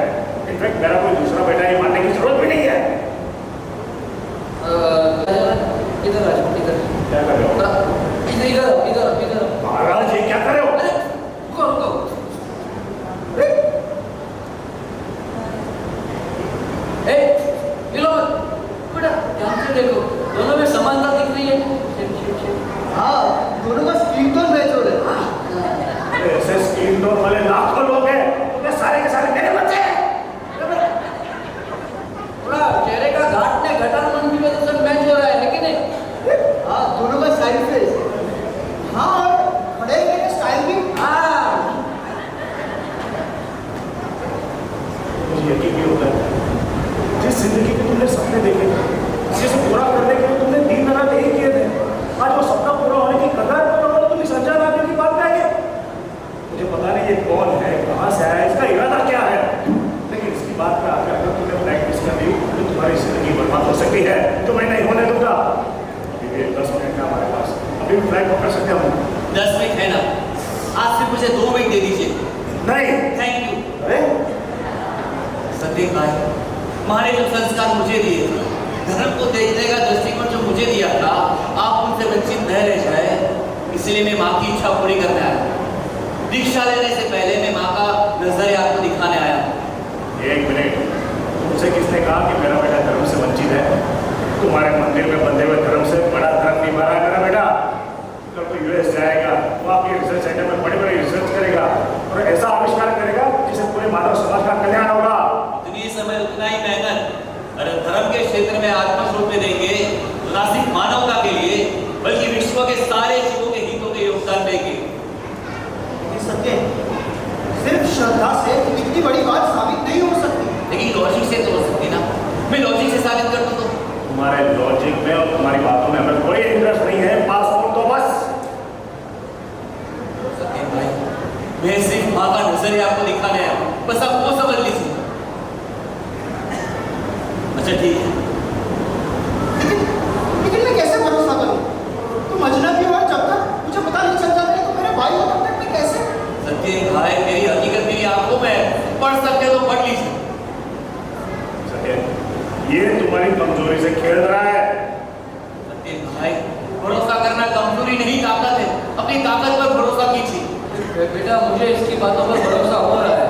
इनफैक्ट मेरा कोई दूसरा बेटा ये मानने की जरूरत भी नहीं है। इधर आ जाओ, इधर। क्या कर रहे हो? इधर। महाराज ये क्या कर रहे हो? अरे रुको। मिलो बेटा, ध्यान से देखो, दोनों में समानता दिख रही है। हाँ, दोनों का स्क्रीन टोन मैच हो रहा है। ऐसे स्क्रीन टोन वाले लाखों लोग हैं, ये सारे के सारे मेरे बच्चे हैं। है ना, आज सिर्फ मुझे 2 वीक दे दीजिए। नहीं। Thank you. अरे सत्येन भाई, माँ ने जो संस्कार मुझे दिए थे, धर्म को देखने का दृष्टिकोण जो मुझे दिया था, आप उनसे वंचित न रह जाए, इसलिए मैं माँ की इच्छा पूरी करने आया। दीक्षा लेने से पहले मैं माँ का नजरिया आपको दिखाने आया। 1 मिनट, तुमसे किसने कहा कि मेरा बेटा धर्म से वंचित है? तुम्हारे मंदिर में बंधे हुए धर्म से बड़ा धर्म नहीं मारा मेरा बेटा। कल तो यूएस जाएगा, वहाँ के रिसर्च सेंटर में बड़ी बड़ी रिसर्च करेगा और ऐसा आविष्कार करेगा जिससे पूरे मानव समाज का कल्याण होगा। उतनी समय उतना ही मेहनत अगर धर्म के क्षेत्र में आत्मशोध में देंगे तो न सिर्फ मानवता के लिए बल्कि विश्व के सारे जीवों के हितों के योगदान देंगे। लेकिन सत्य, सिर्फ श्रद्धा से इतनी बड़ी बात साबित नहीं हो सकती। लेकिन लॉजिक से तो हो सकती ना। मैं लॉजिक से साबित कर दूं तो? तुम्हारे लॉजिक में और तुम्हारी बातों में हमें कोई इंटरेस्ट नहीं है। पासपोर्ट तो बस। सत्येन भाई, मैं सिर्फ माँ का नजरिया आपको दिखाने आया हूं, बस आप वो समझ लीजिए। अच्छा ठीक है, लेकिन मैं कैसे भरोसा करूं? तुम अजनबी हो, जब तक मुझे पता नहीं चल जाता है तो मेरे भाई हो, तब तक मैं कैसे? सत्येन भाई, मेरी हकीकत मेरी आंखों में पढ़ सकते हो तो पढ़ लीजिए। सत्येन, ये तुम्हारी कमजोरी से खेल रहा है। सत्येन भाई, भरोसा करना कमजोरी नहीं ताकत है। अपनी ताकत पर भरोसा कीजिए। बेटा मुझे इसकी बातों पर भरोसा हो रहा है।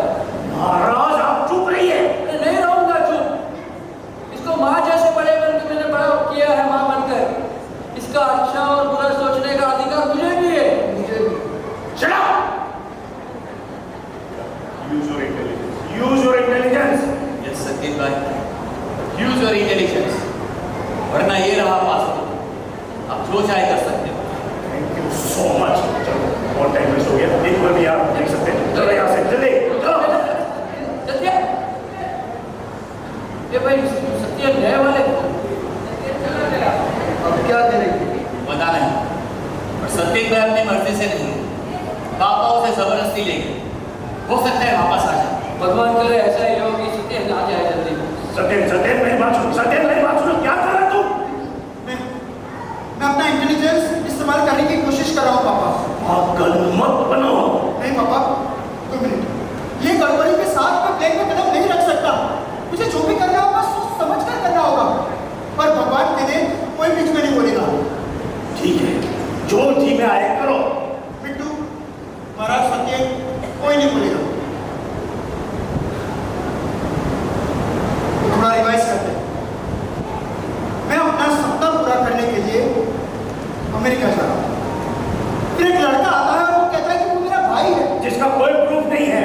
महाराज आप चुप रहिए। नहीं रहूंगा चुप। इसको माँ जैसे बड़े बन के मैंने बड़ा किया है, माँ बनकर। इसका अच्छा और बुरा सोचने का अधिकार मुझे भी है। मुझे भी। Shut up! Use your intelligence. Use your intelligence. Yes Satyen भाई, यूज योर इंटेलिजेंस, वरना ये रहा पासपोर्ट। आप जो चाहे कर सकते हो। Thank you so much. चलो, बहुत टाइम वेस्ट हो गया। एक बार भी आप देख सकते हैं। चलो यहाँ से जल्दी चलो। सत्य, ये भाई सत्य नए वाले अब क्या करेंगे? पता नहीं, पर सत्येन भाई अपनी मर्जी से नहीं, पापा उसे जबरदस्ती ले गए। हो सकता है वापस आ जाए। भगवान करे ऐसा ही हो कि सत्य आ जाए जल्दी। सत्येन मेरी बात सुनो। सत्येन मेरी बात सुनो। क्या कर रहा है तू? मैं अपना इंटेलिजेंस इस्तेमाल करने की कोशिश कर रहा हूँ पापा। पागल मत बनो। नहीं पापा, 2 मिनट। ये गड़बड़ी के साथ मैं प्लेन में कदम नहीं रख सकता। मुझे जो भी करना होगा सोच समझ कर करना होगा। पर भगवान के लिए कोई बीच में नहीं बोलेगा। ठीक है, जो जी में आए करो। बिट्टू, महाराज सत्य, कोई नहीं बोलेगा। थोड़ा रिवाइज करते हैं। मैं अपना सपना पूरा करने के लिए अमेरिका जा रहा हूँ। फिर एक लड़का आता है और वो कहता है कि वो मेरा भाई है, जिसका कोई प्रूफ नहीं है।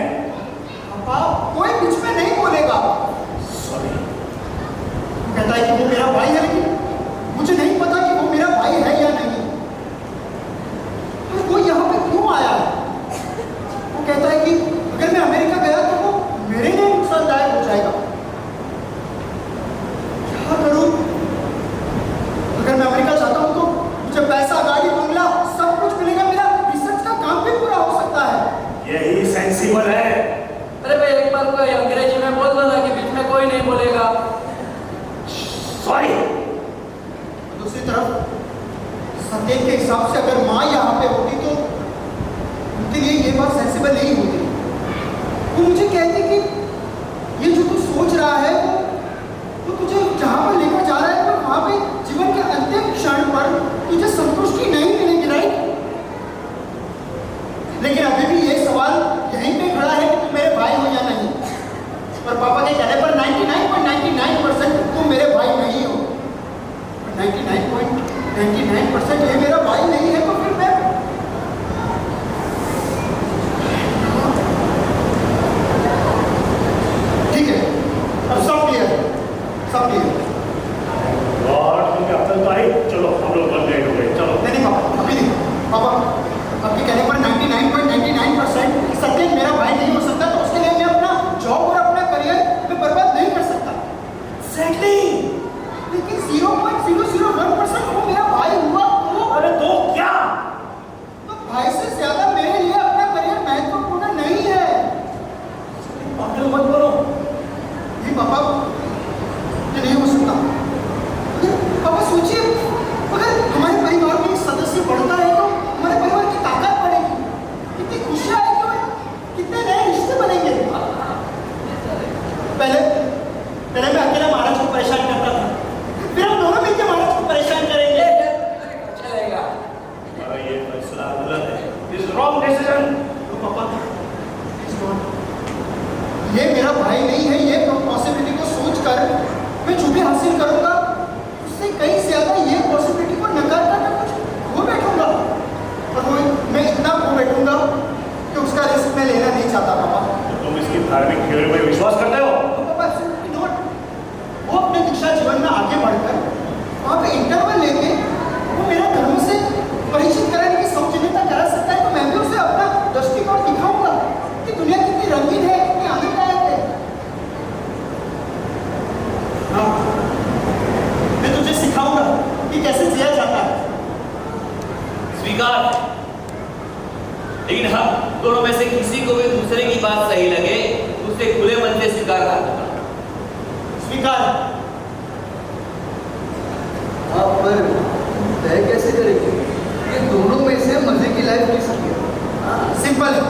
पापा कोई बीच में नहीं बोलेगा। सॉरी। वो कहता है कि वो मेरा भाई है, लेकिन मुझे नहीं पता कि वो मेरा भाई है या नहीं। तो वो यहाँ पे क्यों आया है? वो कहता है कि अगर मैं अमेरिका गया तो वो मेरे लिए नुकसानदायक हो जाएगा। क्या करूं? अगर मैं अमेरिका जाता हूं तो मुझे पैसा, गाड़ी, बंगला सब कुछ मिलेगा। मेरा रिसर्च का काम भी पूरा हो सकता है। यही सेंसिबल है। अरे भाई एक बार कोई अंग्रेजी में बोल दो ना कि बीच में कोई नहीं बोलेगा। सॉरी। दूसरी तरफ सत्येन के हिसाब से अगर माँ यहाँ पे होती तो उनके लिए ये बात सेंसिबल नहीं होती। वो मुझे कहती कि ये जो तू सोच रहा है वो तुझे जहाँ पर लेकर जा रहा है पर वहाँ पे जीवन के अंतिम क्षण पर तुझे संतुष्टि नहीं मिलेगी, राइट? लेकिन अभी भी ये सवाल यहीं पे खड़ा है कि तुम मेरे भाई हो या नहीं। और पापा के कहने पर 99.99% तुम मेरे भाई नहीं हो। 99.99% ये मेरा भाई नहीं है तो फिर मैं ठीक है। अब सब क्लियर है, सब क्लियर है। और तुम्हें अक्ल तो आई। चलो हम लोग बंद हो गए। चलो। नहीं पापा, अभी नहीं पापा। आपके कहने पर 99.99% सत्येन मेरा भाई नहीं हो सकता, तो उसके लिए मैं अपना जॉब और अपना करियर में बर्बाद नहीं कर सकता। Exactly. लेकिन 0.001% वो मेरा भाई हुआ तो अरे तो क्या? तो भाई से ज्यादा मेरे लिए अपना करियर महत्वपूर्ण नहीं है। पागल मत बनो। नहीं पापा, ये नहीं हो सकता। पापा सोचिए, अगर हमारे परिवार में एक सदस्य बढ़ता है तो हमारे परिवार की ताकत बढ़ेगी। पहले मैं अकेला महाराज को परेशान करता था, फिर हम दोनों मिलकर महाराज को परेशान करेंगे। चलेगा। हमारा ये फैसला गलत है, इज रॉन्ग डिसीजन। तो पापा ये मेरा भाई नहीं है, ये पॉसिबिलिटी को सोचकर मैं जो भी हासिल करूंगा उससे कहीं ज्यादा ये पॉसिबिलिटी को नकार कर मैं कुछ खो बैठूंगा, और वो मैं इतना खो बैठूंगा कि उसका रिस्क मैं लेना नहीं चाहता पापा। तो तुम इसकी धार्मिक थ्योरी पर विश्वास करते हो? तो पापा एब्सोल्युटली नॉट। वो अपने दीक्षा जीवन में आगे बढ़कर वहाँ पे इंटरवल लेके वो मेरा धर्म से परिचित कराने की सौजन्यता करा सकता है, तो मैं भी उसे अपना दृष्टिकोण दिखाऊंगा कि दुनिया कितनी रंगीन है, कितनी आनंददायक है। हाँ, मैं तुझे सिखाऊंगा कि कैसे जिया जाता है। स्वीकार। लेकिन हम दोनों में से किसी को भी दूसरे की बात सही लगे तो उसे खुले मन से स्वीकार करना होगा। स्वीकार। आप पर तय कैसे करेंगे कि दोनों में से मजे की लाइफ किसकी है? सिंपल है,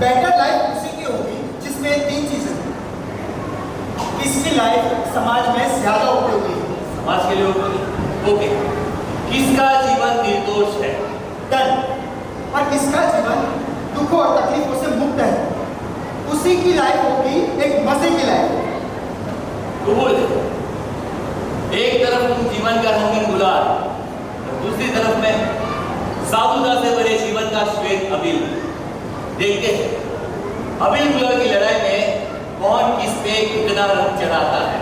बेटर लाइफ उसी की होगी जिसमें 3 चीजें हैं। किसकी लाइफ समाज में ज्यादा उपयोगी है? समाज के लिए उपयोगी। ओके। किसका जीवन निर्दोष है? डन। और किसका जीवन दुखों और तकलीफों से मुक्त है? उसी की लाइफ होगी एक मजे की लाइफ। कबूल। एक तरफ तुम जीवन का रंगीन गुलाल और दूसरी तरफ में साधुता से भरे जीवन का श्वेत अबिल। देखते हैं अबिल गुलाल की लड़ाई में कौन किस पे कितना रंग चढ़ाता है।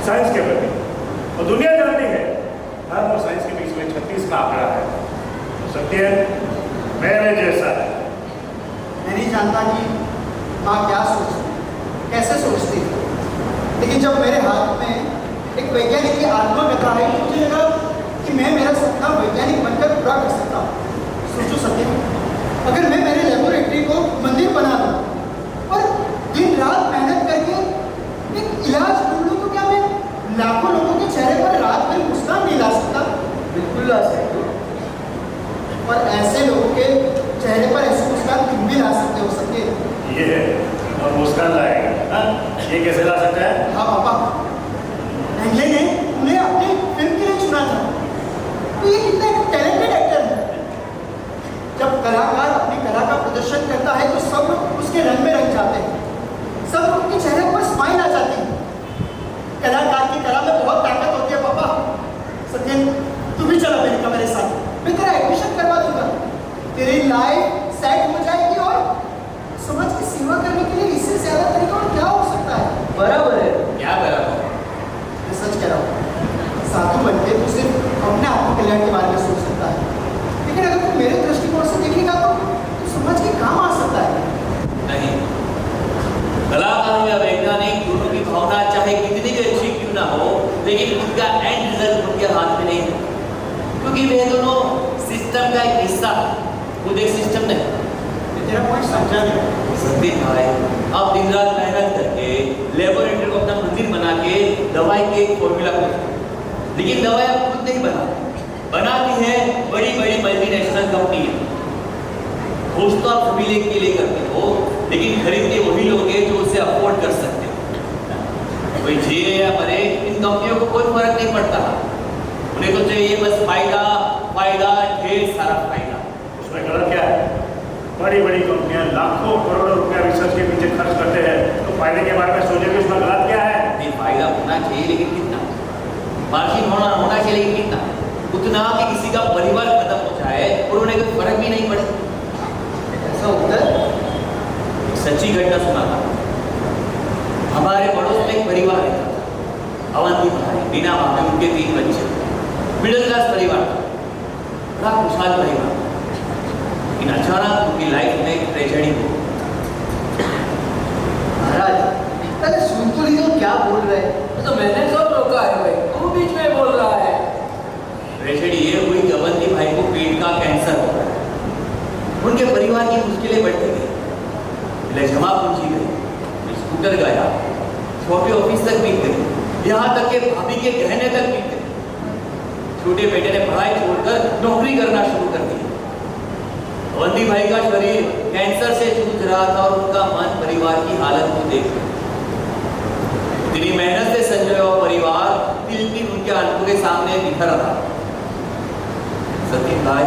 साइंस के प्रति। और दुनिया जानती है धर्म और साइंस के बीच में 36 का आंकड़ा है। तो सत्य मेरे जैसा है। मैं नहीं जानता कि माँ क्या सोचती, कैसे सोचती है, लेकिन जब मेरे हाथ में एक वैज्ञानिक की आत्मकथा है, मुझे लगा कि मैं मेरा सपना वैज्ञानिक बनकर पूरा कर सकता हूँ। सोचो सत्य, अगर मैं मेरे लेबोरेटरी को मंदिर बना दूँ और दिन रात मेहनत करके एक इलाज ढूंढूं, तो क्या मैं लाखों लोगों के चेहरे पर रात भर मुस्कान नहीं ला सकता? बिल्कुल ला सकते हो। और ऐसे लोगों के चेहरे पर ऐसी मुस्कान तुम भी ला सकते हो सत्य। ये और मुस्कान लाएगा, हाँ? ये कैसे ला सकता है? हाँ पापा, एंगले ने उन्हें अपनी फिल्म के लिए चुना था, तो ये कितना टैलेंटेड एक्टर है। जब कलाकार अपनी कला का प्रदर्शन करता है तो सब उसके रंग में रंग जाते हैं, सब उनके चेहरे पर स्माइल आ जाती है। कलाकार की कला में बहुत ताकत होती है पापा। सत्यन, तू भी चला मेरे साथ, मैं तेरा एडमिशन करवा दूंगा, तेरी लाइफ सेट हो जाएगी और समाज की सेवा करने के लिए इससे ज्यादा तरीका और क्या हो सकता है? बराबर है। क्या बराबर? मैं सच कह रहा हूँ, साधु बनके तू सिर्फ अपने आत्मकल्याण के बारे में सोच सकता है, लेकिन अगर तू मेरे दृष्टिकोण से देखेगा तो समाज के काम आ सकता है। नहीं, कलाकार या वैज्ञानिक दोनों की भावना चाहे कितनी भी अच्छी क्यों ना हो, लेकिन उनका एंड रिजल्ट उनके हाथ में नहीं है, क्योंकि वे दोनों सिस्टम का एक हिस्सा, खुद एक सिस्टम नहीं। तेरा पॉइंट समझा नहीं। सत्य भाई, आप दिन रात मेहनत करके लेबोरेटरी को अपना मंदिर बना के दवाई के एक फॉर्मूला को, लेकिन दवाई आप खुद नहीं बनाती है बड़ी बड़ी मल्टीनेशनल कंपनी। खोज तो आप सभी के लिए करते हो, लेकिन खरीदते वही लोग हैं जो उसे अफोर्ड कर सकते हो। कोई जिए या मरे, इन कंपनियों को कोई फर्क नहीं पड़ता, उन्हें तो चाहिए बस फायदा फायदा, ढेर सारा फायदा। उसमें गलत क्या है? बड़ी बड़ी कंपनियां लाखों करोड़ों रुपया रिसर्च के पीछे खर्च करते हैं, तो फायदे के बारे में सोचे कि उसमें गलत क्या है? नहीं, फायदा होना चाहिए, लेकिन कितना? मार्जिन होना चाहिए, लेकिन कितना? उतना कि किसी का परिवार खत्म हो जाए और उन्हें कोई फर्क भी नहीं पड़े। ऐसा होता है? एक सच्ची घटना सुना था। हमारे पड़ोस में एक परिवार रहता था, अवंती भाई, बीना भाभी, उनके 3 बच्चे, मिडिल क्लास परिवार था, बड़ा खुशहाल परिवार। लेकिन अचानक उनकी लाइफ में एक ट्रेजेडी हो। महाराज, पहले सुन तो लीजिए क्या बोल रहे हैं। तो मैंने सब रोका है भाई, तू बीच में बोल रहा है। ट्रेजेडी ये हुई कि अवंती भाई को पेट का कैंसर हो गया। उनके परिवार की मुश्किलें बढ़ती गई, जमा पूंजी गई, स्कूटर गया, छोटे ऑफिस तक बीत गई, यहाँ तक के भाभी के गहने तक बीत गए। छोटे बेटे ने पढ़ाई छोड़कर नौकरी करना शुरू कर दी। अवंती भाई का शरीर कैंसर से जूझ रहा था और उनका मन परिवार की हालत को देख इतनी मेहनत से संजय और परिवार तिल तिल उनके आंखों के सामने बिखर रहा। सतीश भाई,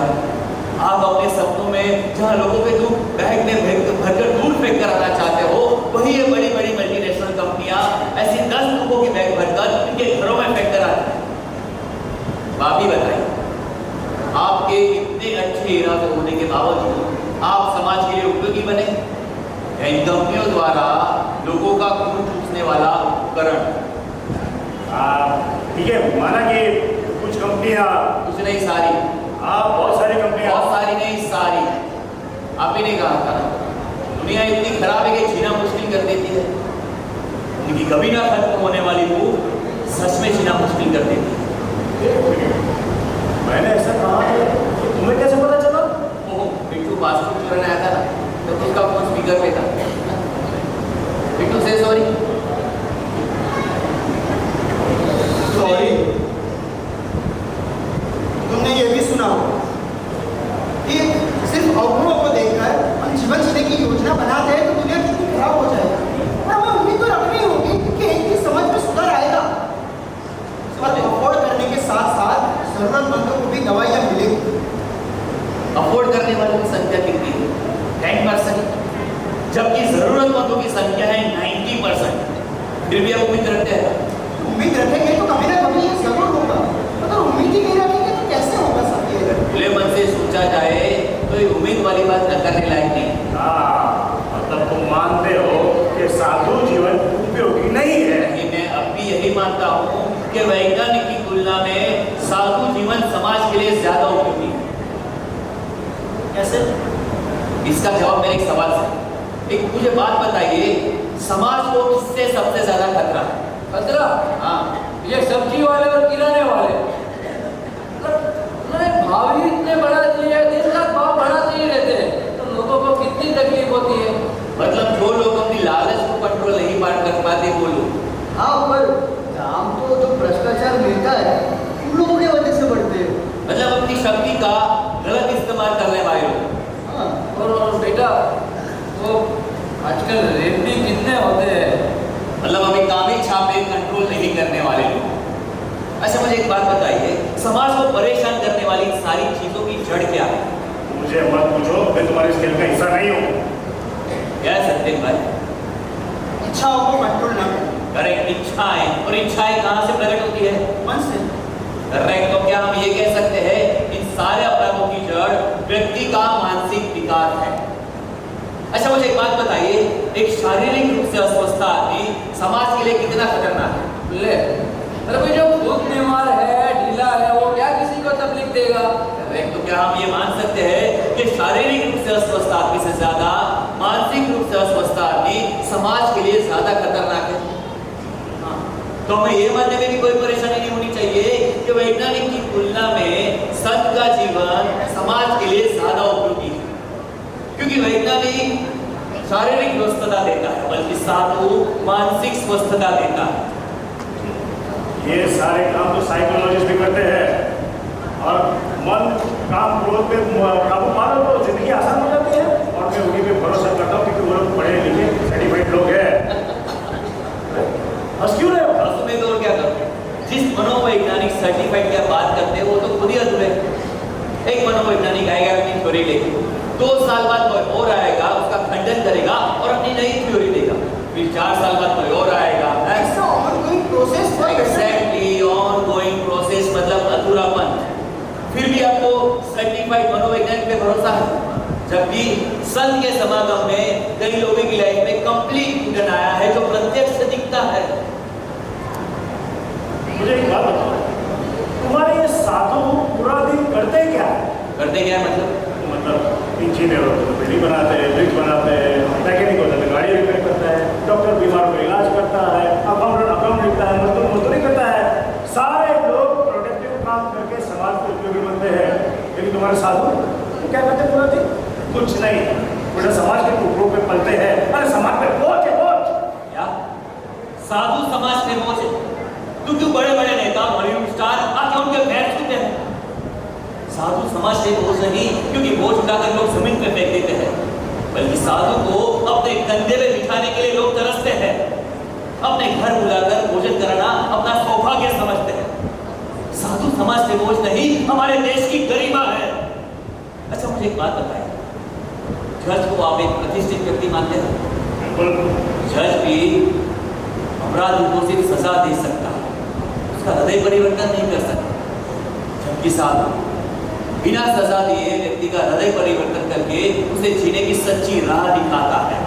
आप अपने सपनों में जहां लोगों के दुख बैग में भरकर दूर फेंक कर आना चाहते हो, वही ये बड़ी बड़ी मल्टीनेशनल कंपनियां ऐसी 10 लोगों के बैग भरकर इनके घरों में फेंक कर आती हैं। भाभी बताइए, आपके इतने अच्छे इरादे होने के बावजूद आप समाज के लिए उपयोगी बने? इन कंपनियों द्वारा लोगों का खून चूसने वाला उपकरण। ठीक है, माना कि कुछ कंपनियां, कुछ नहीं सारी, बहुत सारी कंपनियां, बहुत सारी नहीं सारी। आप ही ने कहा था ना, दुनिया इतनी खराब है कि जीना मुश्किल कर देती है। उनकी कभी ना खत्म होने वाली भूख सच में जीना मुश्किल कर देती है। मैंने ऐसा कहा है, तो तुम्हें कैसे पता चला? ओह, बिट्टू पासपोर्ट चुराने आया था ना, तो उसका फोन स्पीकर पे था। बिट्टू से सॉरी। सॉरी। तुमने ये भी सुना होगा कि सिर्फ अवगुणों को देखकर हम जीवन जीने की योजना बनाते हैं तो दुनिया कितनी खराब हो जाएगी। और हमें उम्मीद तो रखनी होगी कि एक दिन समाज में सुधार आएगा। अफोर्ड करने के साथ साथ जरूरतमंदों को भी दवाइयाँ मिलेंगी। अफोर्ड करने वालों की संख्या कितनी है? 10%, जबकि जरूरतमंदों की संख्या है 90%। फिर भी आप उम्मीद रखते हैं? उम्मीद रखेंगे तो कभी ना कभी ये जरूर होगा, अगर उम्मीद ही नहीं रखेंगे तो कैसे होगा सब ये? खुले मन से सोचा जाए तो ये उम्मीद वाली बात न करने लायक नहीं। मतलब तुम मानते हो कि साधु जीवन उपयोगी नहीं है? मैं अब भी यही मानता हूँ कि वैज्ञानिक की तुलना में साधु जीवन समाज के लिए ज्यादा उपयोगी है। कैसे? इसका जवाब मेरे एक सवाल से। एक मुझे बात बताइए, समाज को किससे सबसे ज्यादा खतरा है? खतरा? हाँ, ये सब्जी वाले और किराने वाले। उन्होंने भाव ही इतने बढ़ा दिए, दिन रात भाव बढ़ाते ही रहते हैं, तो लोगों को कितनी तकलीफ होती है। मतलब जो लोग अपनी लालच को कंट्रोल नहीं कर पाते वो लोग। हाँ, पर दाम तो जो भ्रष्टाचार मिलता है उन लोगों की वजह से बढ़ते हैं। मतलब अपनी शक्ति का गलत इस्तेमाल करने वाले लोग। हाँ, और बेटा वो आजकल रेप भी कितने होते हैं। मतलब अभी कागज छापे कंट्रोल नहीं करने वाले लोग। अच्छा मुझे एक बात बताइए, समाज को परेशान करने वाली सारी चीजों की जड़ क्या है? मुझे मत पूछो, मैं तुम्हारे स्केल का हिस्सा नहीं हूँ। क्या है सत्येन भाई? इच्छाओं को कंट्रोल ना करें, करेक्ट, इच्छाएं। और इच्छाएं कहाँ से प्रकट होती है? मन से। करेक्ट। तो क्या हम ये कह सकते हैं इन सारे अपराधों की जड़ व्यक्ति का मानसिक विकार है? अच्छा मुझे एक बात बताइए, एक शारीरिक रूप से अस्वस्थ आदमी समाज के लिए कितना खतरनाक है? ले, अरे भाई जो खुद बीमार है, ढीला है, वो क्या किसी को तकलीफ देगा? करेक्ट। तो क्या हम ये मान सकते हैं कि शारीरिक रूप से अस्वस्थ आदमी से ज्यादा मानसिक रूप से अस्वस्थ आदमी समाज के लिए ज्यादा खतरनाक है? हाँ। तो हमें ये मानने में भी कोई परेशानी नहीं होनी चाहिए कि वैज्ञानिक की तुलना में संत का जीवन समाज के लिए ज्यादा उपयोगी है, क्योंकि वैज्ञानिक शारीरिक स्वस्थता देता है बल्कि साधु मानसिक स्वस्थता देता है। ये सारे काम तो साइकोलॉजिस्ट भी करते हैं, और मन काम क्रोध पे काबू पालो तो जिंदगी आसान हो जाती है। और मैं उन्हीं पे भरोसा करता हूँ क्योंकि वो लोग पढ़े लिखे सर्टिफाइड लोग हैं। बस क्यों रहे हो? बस में तो और क्या करो? जिस मनोवैज्ञानिक सर्टिफाइड की बात करते हैं वो तो खुद ही अधूरे। एक मनोवैज्ञानिक आएगा अपनी थ्योरी लेके, 2 साल बाद कोई और आएगा उसका खंडन करेगा और अपनी नई थ्योरी देगा, फिर 4 साल बाद कोई और आएगा। ऐसा ऑनगोइंग प्रोसेस है। एग्जैक्टली, ऑनगोइंग प्रोसेस मतलब अधूरापन। फिर भी आपको सर्टिफाइड मनोवैज्ञानिक पे भरोसा है, जबकि संत के समागम में कई लोगों की लाइफ में कंप्लीट टूटन आया है जो प्रत्यक्ष दिखता है। मुझे एक बात बताओ, तुम्हारे ये साधु पूरा दिन करते क्या है? करते क्या है मतलब इंजीनियर होते हैं, बिल्डिंग बनाते हैं, ब्रिज बनाते हैं, मैकेनिक होता है, गाड़ी रिपेयर करता है, डॉक्टर बीमारों का इलाज करता है, अकाउंट लिखता है, मजदूरी करता है। सारे लोग प्रोडक्टिव काम करके समाज को उपयोगी बनते हैं, लेकिन तुम्हारे साधु तो क्या करते हैं पूरा दिन? कुछ नहीं, पूरे समाज के टुकड़ों पे पलते हैं। अरे समाज पे बोझ है, बोझ। क्या साधु समाज पे बोझ है? क्योंकि बड़े बड़े नेता बॉलीवुड स्टार आके उनके पैर छूते हैं। साधु समाज पे बोझ नहीं, क्योंकि बोझ उठाकर लोग जमीन पे फेंक देते हैं, बल्कि साधु को अपने कंधे पे बिठाने के लिए लोग तरसते हैं, अपने घर बुलाकर भोजन कराना अपना सौभाग्य समझते हैं। साधु समाज पे बोझ नहीं, हमारे देश की गरिमा है। अच्छा मुझे एक बात बताइए, जज को आप एक प्रतिष्ठित व्यक्ति मानते हैं? जज भी अपराधी को सिर्फ सजा दे सकता है, उसका हृदय परिवर्तन नहीं कर सकता, जबकि साधु बिना सजा दिए व्यक्ति का हृदय परिवर्तन करके उसे जीने की सच्ची राह दिखाता है।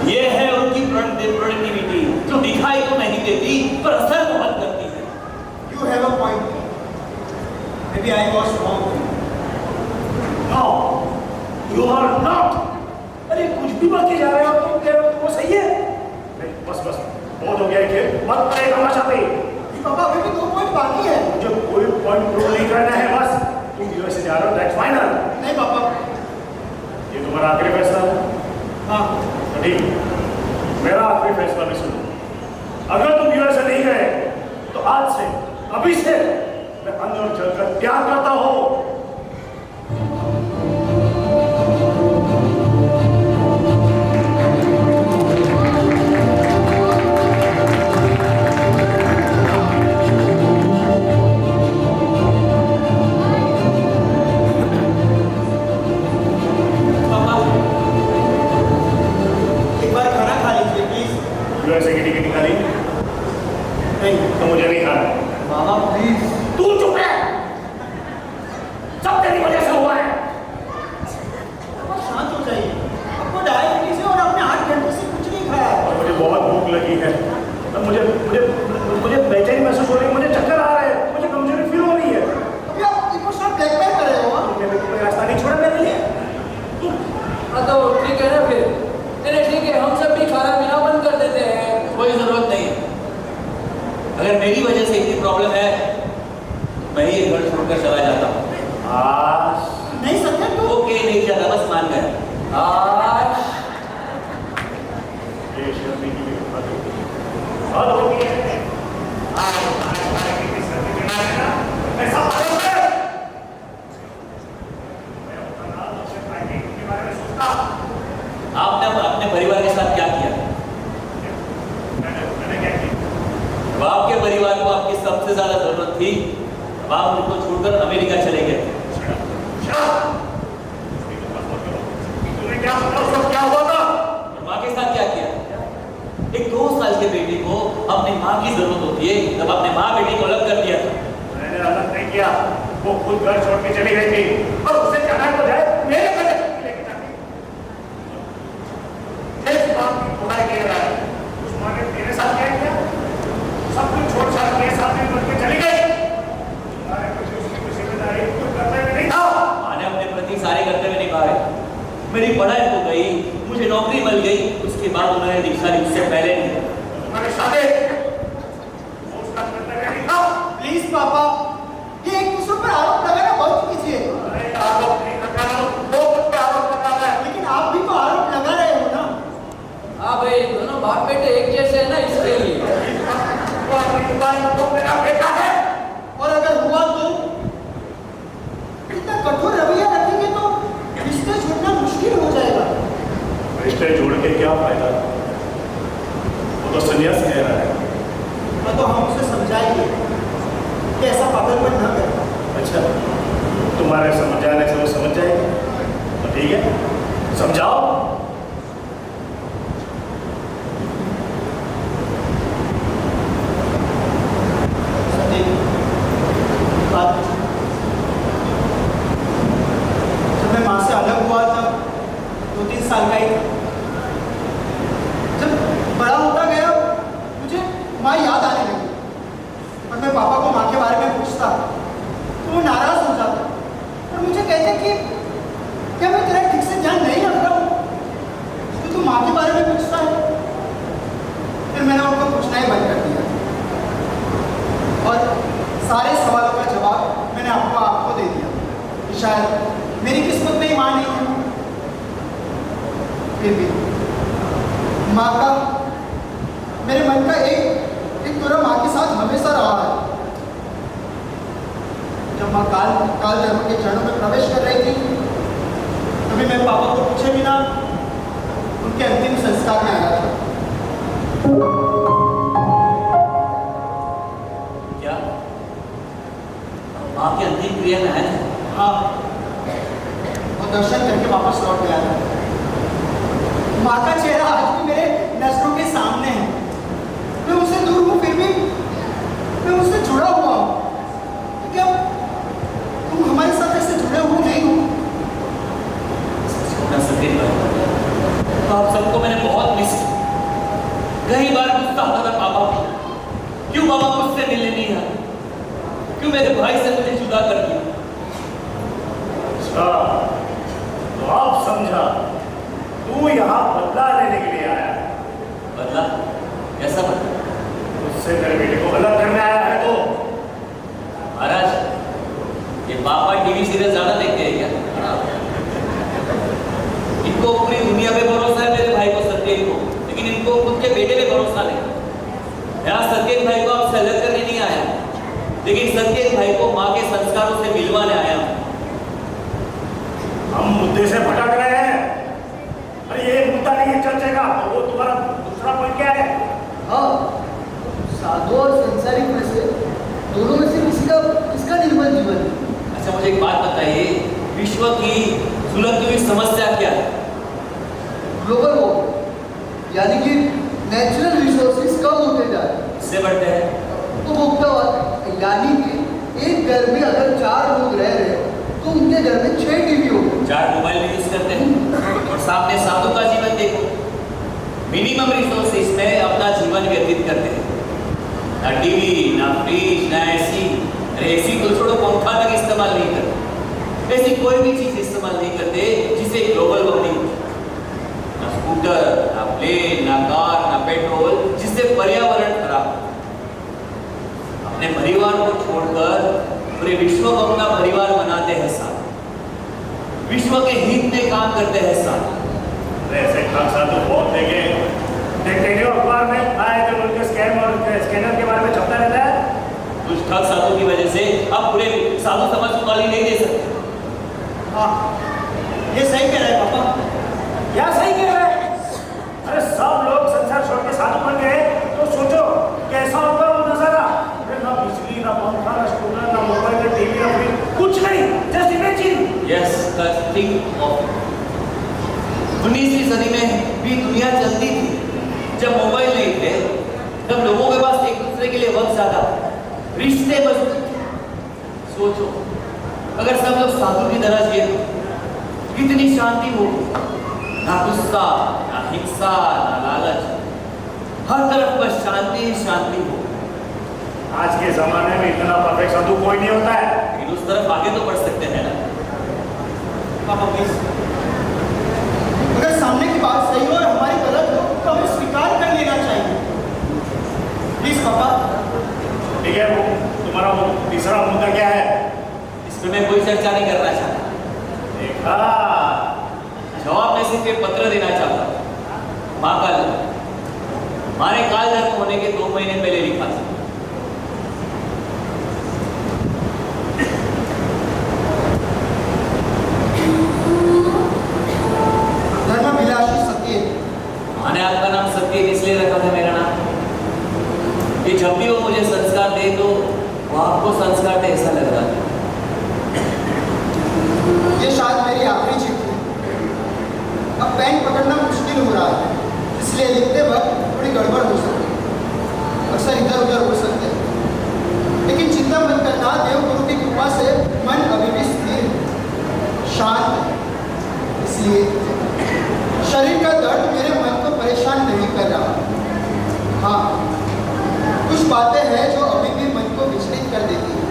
ये है उनकी प्रोडक्टिविटी जो दिखाई तो नहीं देती पर असर बहुत करती है। You have a point. Maybe I was wrong. No, you are not. अरे कुछ भी बाकी जा रहे हो तुम, कह रहे हो वो सही है? नहीं, बस बहुत हो गया खेल, मत करे तमाशा पे। पापा अभी भी 2 पॉइंट बाकी है। मुझे कोई पॉइंट प्रूव नहीं करना है, बस तुम यूएसए जा रहे हो, दैट्स फाइनल। नहीं पापा। ये तुम्हारा आखिरी फैसला है? हाँ। तो ठीक, मेरा आखिरी फैसला भी सुनो। अगर तुम यूएसए नहीं गए तो आज से, अभी से मैं अंदर चलकर त्याग करता हूँ। यूएसए की टिकट निकाली? नहीं। तो मुझे नहीं खाना। मामा प्लीज। तू चुप है, सब तेरी वजह से हुआ है। पापा शांत हो जाइए। आपको डायबिटीज है और आपने 8 घंटे से कुछ नहीं खाया है। और मुझे बहुत भूख लगी है, तो मुझे मुझे मुझे बेचैनी महसूस हो अगर मेरी वजह से इतनी प्रॉब्लम है, मैं ये घर छोड़कर चला जाता हूँ। आज नहीं सत्य तू ओके, नहीं जाता, बस मान गया। आज ये शर्मी की भी हद होती है। ऐसा मालूम है मैं अपना नाम अपने भाई के बारे में सोचता। आपने अपने परिवार के साथ क्या किया? मैंने क्या किया? अब आपके परिवार को आपकी सबसे ज्यादा जरूरत थी, अब आप उनको छोड़कर अमेरिका चले गए। तुमने क्या सुना? उस वक्त क्या हुआ था? और माँ के साथ क्या किया? एक 2 साल के बेटी को अपनी माँ की जरूरत होती है, जब आपने माँ बेटी को अलग कर दिया था। मैंने अलग नहीं किया, वो खुद घर छोड़ के चली गई थी और उसे कहना तो जाए मेरे घर लेके जाती। इस बात की बुराई कह रहा है, उस माँ ने तेरे साथ क्या किया? सब कुछ छोड़ छाड़ के साथ में बढ़ के चली गई। तुम्हारे प्रति उसकी कोई जिम्मेदारी कोई कर्तव्य नहीं था। माँ ने अपने प्रति सारे कर्तव्य निभाए। मेरी पढ़ाई हो गई, मुझे नौकरी मिल गई, उसके बाद उन्होंने दीक्षा दी, उससे पहले नहीं। तुम्हारे साथे वो उसका कर्तव्य नहीं था। प्लीज पापा, ये एक दूसरे पर आरोप लगाना बंद कीजिए। अरे आरोप नहीं लगा रहा हूं, वो मुझ पे आरोप लगा रहा है। लेकिन आप भी तो आरोप लगा रहे हो ना। हाँ भाई, दोनों बाप बेटे एक जैसे है ना, इसके लिए। वो अपनी दुकान में तो मेरा बेटा है। और अगर हुआ तो इतना कठोर रवैया रखेंगे तो रिश्ते छोड़ना मुश्किल हो जाएगा। रिश्ते जोड़ के क्या फायदा? वो तो सन्यास कह रहा है। हाँ, तो हम उसे समझाएंगे कि ऐसा पागलपन न करे। अच्छा, तुम्हारे समझाने से वो समझ जाएगी तो ठीक है, समझाओ। सत्येंद्र, बात जब मैं माँ से अलग हुआ तब 2-3 साल का ही था। जब बड़ा होता गया मुझे माँ याद आने लगी और मैं पापा को माँ के बारे में पूछता तो वो नाराज हो जाता और मुझे कहते कि क्या मैं तेरा ठीक से ध्यान नहीं रख रहा हूँ, तो तू माँ के बारे में पूछता है। फिर मैंने उनको पूछना ही बंद कर दिया और सारे सवालों का जवाब मैंने आपको दे दिया कि शायद मेरी किस्मत में ही माँ नहीं है। फिर भी माँ का मेरे मन का एक टुकड़ा माँ के साथ हमेशा रहा है। जब माँ काल धर्म के चरणों में प्रवेश कर रही थी तभी मैं पापा को पूछे बिना उनके अंतिम संस्कार में आया था। क्या माँ के अंतिम क्रिया में आए थे? हाँ, और दर्शन करके वापस लौट गया था। माँ का चेहरा आज भी मेरे नजरों के सामने है। मैं उससे दूर हूँ, फिर भी मैं उससे जुड़ा हुआ हूँ। क्या तुम हमारे साथ ऐसे जुड़े हुए नहीं हो? छोटा सतीश भाई, तो आप सबको मैंने बहुत मिस किया। कई बार गुस्सा आता था पापा को, क्यों पापा मुझसे मिलने नहीं आए, क्यों मेरे भाई से मुझे जुदा कर दिया। अच्छा, तो आप समझा तू यहाँ बदला लेने के लिए आया है। बदला? कैसा बदला? उससे तेरे बेटे को अलग करने आया है तो? महाराज, ये पापा टीवी सीरियल ज्यादा देखते हैं क्या? इनको पूरी दुनिया पे भरोसा है मेरे भाई को, सत्येन को, लेकिन इनको खुद के बेटे पे भरोसा नहीं। यहाँ सत्येन भाई को आपसे अलग करने नहीं आया, लेकिन सत्येन भाई को माँ के संस्कारों से मिलवाने आया हूँ। हम मुद्दे से भटक रहे हैं। अरे ये मुद्दा नहीं है चर्चा का, तो वो तुम्हारा दूसरा पॉइंट क्या है? हाँ, साधु और संसारिक में से दोनों में से किसका निर्मल जीवन है? अच्छा, मुझे एक बात बताइए, विश्व की सुलगती हुई समस्या क्या है? ग्लोबल वार्मिंग, यानी कि नेचुरल रिसोर्सेज कम होते जा रहे हैं। इससे बढ़ते हैं उपभोक्तावाद, यानी कि एक घर में अगर 4 लोग रह रहे हैं तो उनके घर में 6 टीवी होंगे, 4 मोबाइल यूज करते हैं और सामने साधु का जीवन देखो, मिनिमम रिसोर्सेज में अपना जीवन व्यतीत करते हैं। ना टीवी, ना फ्रिज, ना एसी। अरे एसी को छोड़ो, पंखा तक इस्तेमाल नहीं करते। ऐसी कोई भी चीज इस्तेमाल नहीं करते जिसे ग्लोबल वार्मिंग, ना स्कूटर, ना प्लेन, ना कार, ना पेट्रोल, जिससे पर्यावरण खराब। अपने परिवार को छोड़कर पूरे विश्व को अपना परिवार बनाते हैं साथ, विश्व के हित में काम करते हैं साथ। ऐसे खासा तो बहुत देखे देखते नहीं हो, अखबार में आए तो उनके स्कैम और स्कैनर के बारे में छपता रहता है। कुछ ठग साधु की वजह से अब पूरे साधु समाज को गाली नहीं दे सकते। हाँ, ये सही कह रहे हैं पापा। क्या सही कह रहे हैं? अरे सब लोग संसार छोड़ के साधु बन गए तो सोचो कैसा होगा वो नजारा। अरे ना बिजली, ना पंखा, ना स्कूटर, ना मोबाइल, ना टीवी, ना फ्रिज, कुछ नहीं, just imagine. Yes, think of 19वीं सदी में भी दुनिया चलती थी जब मोबाइल नहीं थे, तब लोगों के पास एक दूसरे के लिए वक्त ज्यादा, रिश्ते मजबूत थे। सोचो अगर सब लोग साधु की तरह जिए तो कितनी शांति होगी, ना गुस्सा, ना हिंसा, ना लालच, हर तरफ बस शांति ही शांति हो। आज के जमाने में इतना परफेक्ट साधु कोई नहीं होता है। लेकिन उस तरफ आगे तो बढ़ सकते हैं ना। पापा प्लीज, अगर सामने की बात सही हो और हमारी गलत हो तो हमें स्वीकार कर लेना चाहिए। प्लीज पापा। ठीक है, वो तुम्हारा वो तीसरा मुद्दा क्या है? इसमें मैं कोई चर्चा नहीं करना चाहता। देखा, जवाब में सिर्फ एक पत्र देना चाहता हूँ। माँ का हमारे काल धर्म होने के 2 महीने पहले लिखा था। धर्मभिलाषी सत्य। मैंने आपका नाम सत्य इसलिए रखा था, मेरा नाम, कि जब भी वो मुझे संस्कार दे तो वो आपको संस्कार दे ऐसा लग रहा था। ये शायद मेरी आखिरी चिट्ठी। अब पेन पकड़ना मुश्किल हो रहा है, इसलिए लिखते वक्त थोड़ी गड़बड़ हो सकती है, अक्सर इधर उधर हो सकते हैं। लेकिन चिंता मत करना, देव गुरु की कृपा से मन अभी भी स्थिर, शांत है। इसलिए शरीर का दर्द मेरे मन को परेशान नहीं कर रहा। हाँ, कुछ बातें हैं जो अभी भी मन को विचलित कर देती हैं।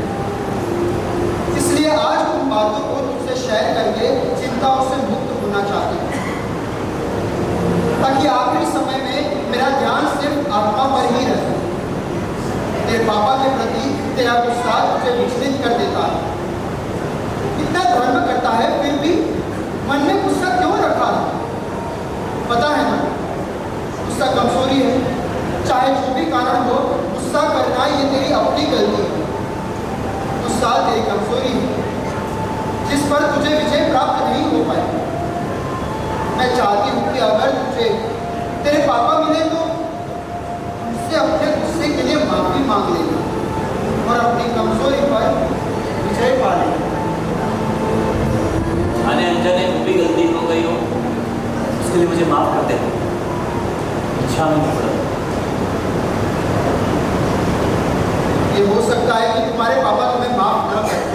इसलिए आज उन बातों को तुमसे शेयर करके चिंताओं से मुक्त होना चाहती हूँ, ताकि आखिरी समय में मेरा ध्यान सिर्फ आत्मा पर ही रहे। तेरे पापा के प्रति तेरा गुस्सा तुझे विचलित कर देता है। इतना धर्म करता है फिर भी मन में गुस्सा क्यों रखा है? पता है ना, गुस्सा कमजोरी है। चाहे जो भी कारण हो, गुस्सा करना ये तेरी अपनी गलती है। गुस्सा तेरी कमजोरी है जिस पर तुझे विजय प्राप्त नहीं हो पाई। मैं चाहती हूँ कि अगर तुझे तेरे पापा मिले तो उनसे अपने गुस्से के लिए माफी मांग लेना और अपनी कमजोरी पर विजय पा लेना। जाने अनजाने वो भी गलती हो गई हो, उसके लिए मुझे माफ कर देना। इच्छा में नहीं पड़ा। ये हो सकता है कि तुम्हारे पापा तुम्हें माफ न करें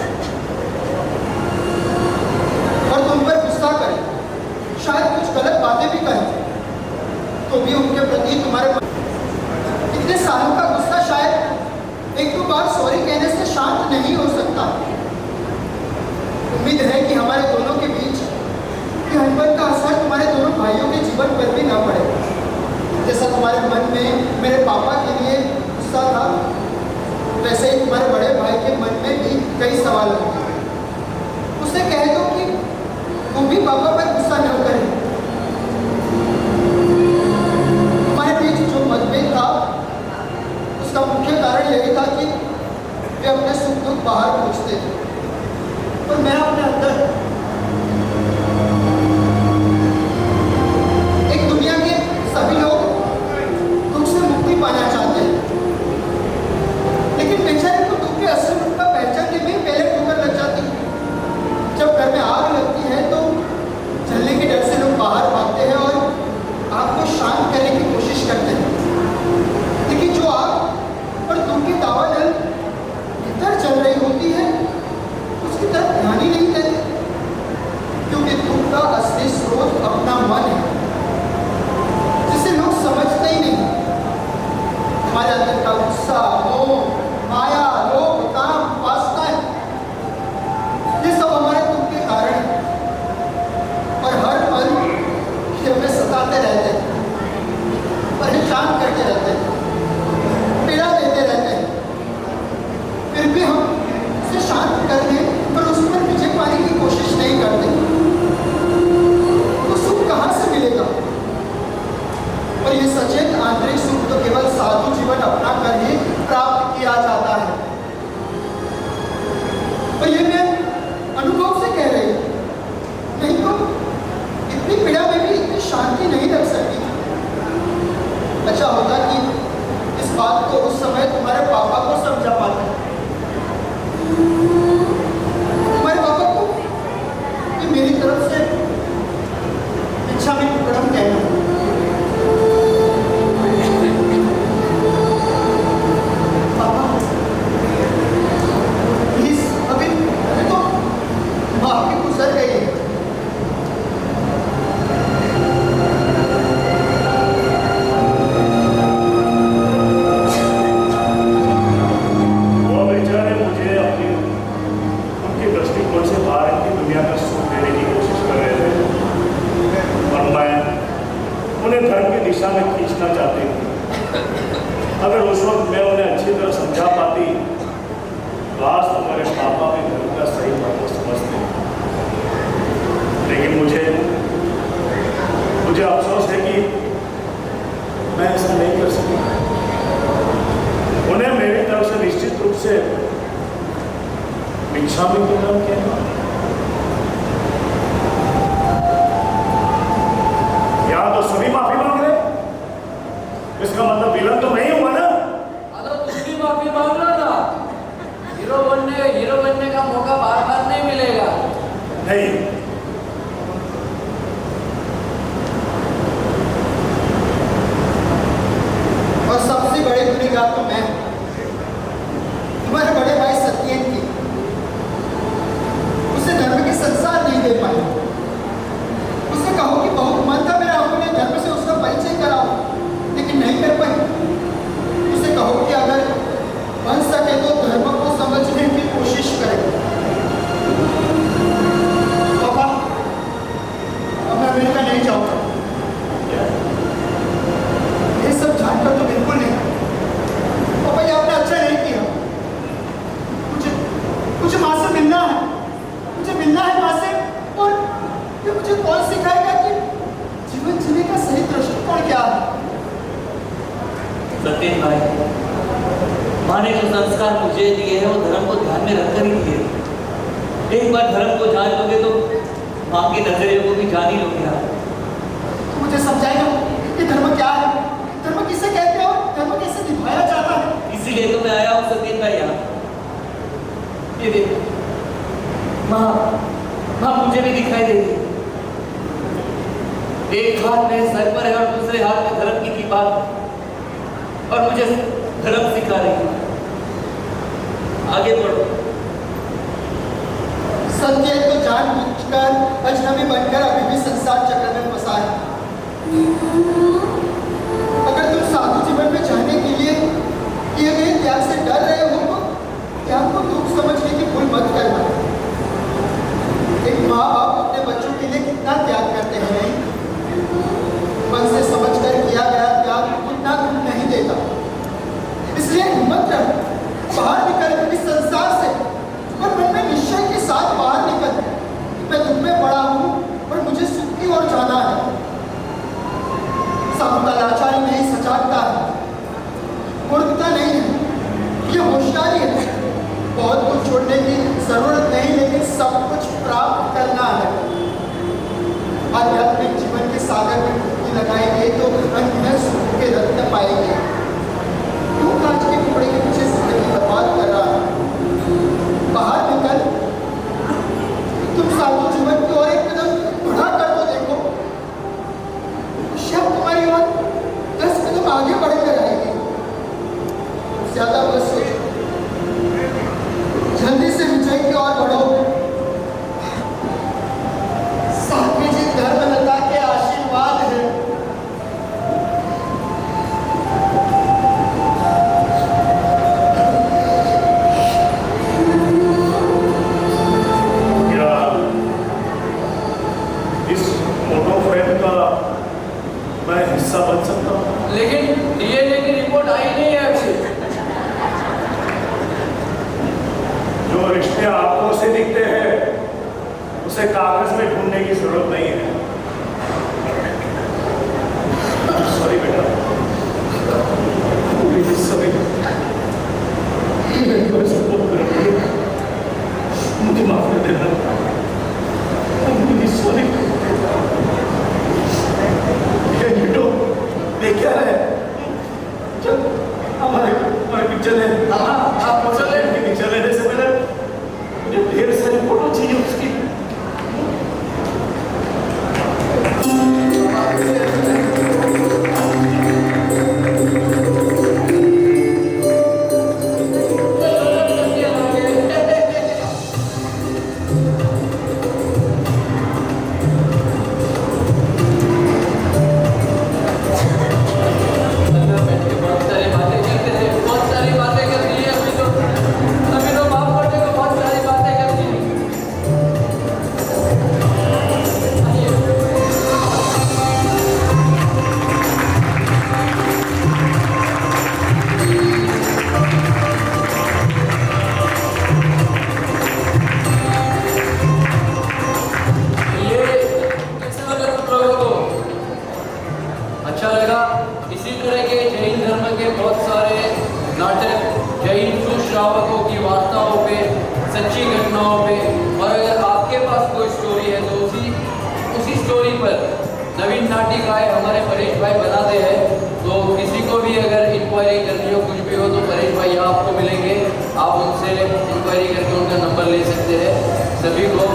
और तुम पर गुस्सा करें, शायद कुछ गलत बातें भी कहें, तो भी उनके प्रति तुम्हारे इतने सालों का गुस्सा शायद एक दो बार सॉरी कहने से शांत नहीं हो सकता। उम्मीद है कि हमारे दोनों के बीच अनबन का असर तुम्हारे दोनों भाइयों के जीवन पर भी ना पड़े। जैसा तुम्हारे मन में मेरे पापा के लिए गुस्सा था, वैसे ही तुम्हारे बड़े भाई के मन में भी कई सवाल होंगे। उसे कह दो कि वो भी पापा पर गुस्सा न करे। तुम्हारे बीच जो मतभेद था उसका मुख्य कारण यही था कि वे अपने सुख दुख बाहर पूछते थे और मैं अपने अंदर एक दुनिया के सभी लोग दुख से मुक्ति पाना चाहते हैं, लेकिन बेचारे को दुख के असली रूप का पहचानने में पहले ठोकर लग जाती है। जब घर में आग लगती है तो जलने के डर से लोग बाहर भागते हैं और आग को शांत करने की कोशिश करते हैं, लेकिन जो आग और दुख की दावानल भीतर चल रही होती है उसकी तरफ ध्यान ही नहीं देते। काश तुम्हारे पापा भी धर्म का सही मतलब समझते, लेकिन मुझे अफसोस है कि मैं ऐसा नहीं कर सका। उन्हें मेरी तरफ से निश्चित रूप से भिक्षा भी प्रदान किया। यहाँ तो सभी माफी मांग रहे, इसका मतलब विलन तो नहीं हुआ ना। अरे तुम भी माफी मांग लो ना, हीरो बनने का मौका बार बार नहीं मिलेगा। नहीं, और सबसे बड़ी गुनहगार तो मैं, तुम्हारे बड़े भाई सत्येन की। उसे धर्म के संसार नहीं दे पाए। उसे कहो कि बहुत मन था मेरा अपने धर्म से उसका परिचय कराओ, लेकिन नहीं कर पाई। उसे कहो कि अगर बन सके तो धर्म को समझने की कोशिश करे। पापा, अब मैं अमेरिका नहीं जाऊंगा। ये सब जानकर तो बिल्कुल नहीं। पापा, ये आपने अच्छा नहीं किया। मुझे माँ से मिलना है। मुझे मिलना है माँ से। और ये मुझे कौन सिखाएगा कि जीवन जीने का सही दृष्टिकोण क्या है? सत्येन भाई, माँ ने जो संस्कार मुझे दिए हैं वो धर्म को ध्यान में रखकर ही दिए। एक बार धर्म को जान लोगे तो माँ के नजरिए को भी जान ही लोगे आप। तो मुझे समझाएगा कि धर्म क्या है, धर्म किसे कहते हो, धर्म कैसे निभाया जाता है? इसीलिए तो मैं आया हूँ सत्येन भाई यहाँ। ये देखो माँ मुझे भी दिखाई दे रही है। एक हाथ में सर पर है और दूसरे हाथ में धर्म की किताब, और मुझे धर्म सिखा रही है। आगे बढ़ो। सत्य को जानबूझकर अजनबी बनकर अभी भी संसार चक्र में फंसा है। अगर तुम साधु जीवन में जाने के लिए किए गए त्याग से डर रहे हो तो त्याग को दुख समझने की भूल मत करना। एक माँ बाप अपने बच्चों के लिए कितना त्याग करते हैं। मन से समझकर किया गया त्याग उतना दुख नहीं देता। इसलिए हिम्मत रख, बाहर निकल इस संसार से, और मन में निश्चय के साथ बाहर निकल। मैं दुख में पड़ा हूँ और मुझे सुख की ओर जाना है। साधुता लाचारी नहीं, सजागता है, मूर्खता नहीं है, ये होशियारी है। बहुत कुछ छोड़ने की जरूरत नहीं, लेकिन सब कुछ प्राप्त करना है। आध्यात्मिक जीवन के सागर में डुबकी लगाएंगे तो अंत में सुख के रत्न पाएंगे। क्यों कांच के टुकड़े के पीछे जिंदगी बर्बाद कर रहा है? बाहर निकल, तुम साधु जीवन की ओर एक कदम बढ़ा कर तो देखो। शायद तुम्हारी ओर 10 कदम आगे बढ़कर आएगी। ज्यादा बस सोचो, जल्दी से विजय की ओर बढ़ो। सात्विक जी धर्मलता के आशीर्वाद है। हिस्सा बन सकता हूँ। लेकिन डीएनए की रिपोर्ट आई नहीं है अभी। जो रिश्ते आंखों से दिखते हैं उसे कागज में ढूंढने की जरूरत नहीं है। सॉरी बेटा, सॉरी, मुझे माफ कर देना। सॉरी क्या है? चल हमारे पिक्चर है। आप पिक्चर लेने से पहले मुझे ढेर सारी फोटो चाहिए उसकी। सच्ची घटनाओं पे। और अगर आपके पास कोई स्टोरी है तो उसी स्टोरी पर नवीन नाटिकाएं हमारे परेश भाई बनाते हैं। तो किसी को भी अगर इंक्वायरी करनी हो, कुछ भी हो, तो परेश भाई यहाँ आपको मिलेंगे। आप उनसे इंक्वायरी करके उनका नंबर ले सकते हैं। सभी को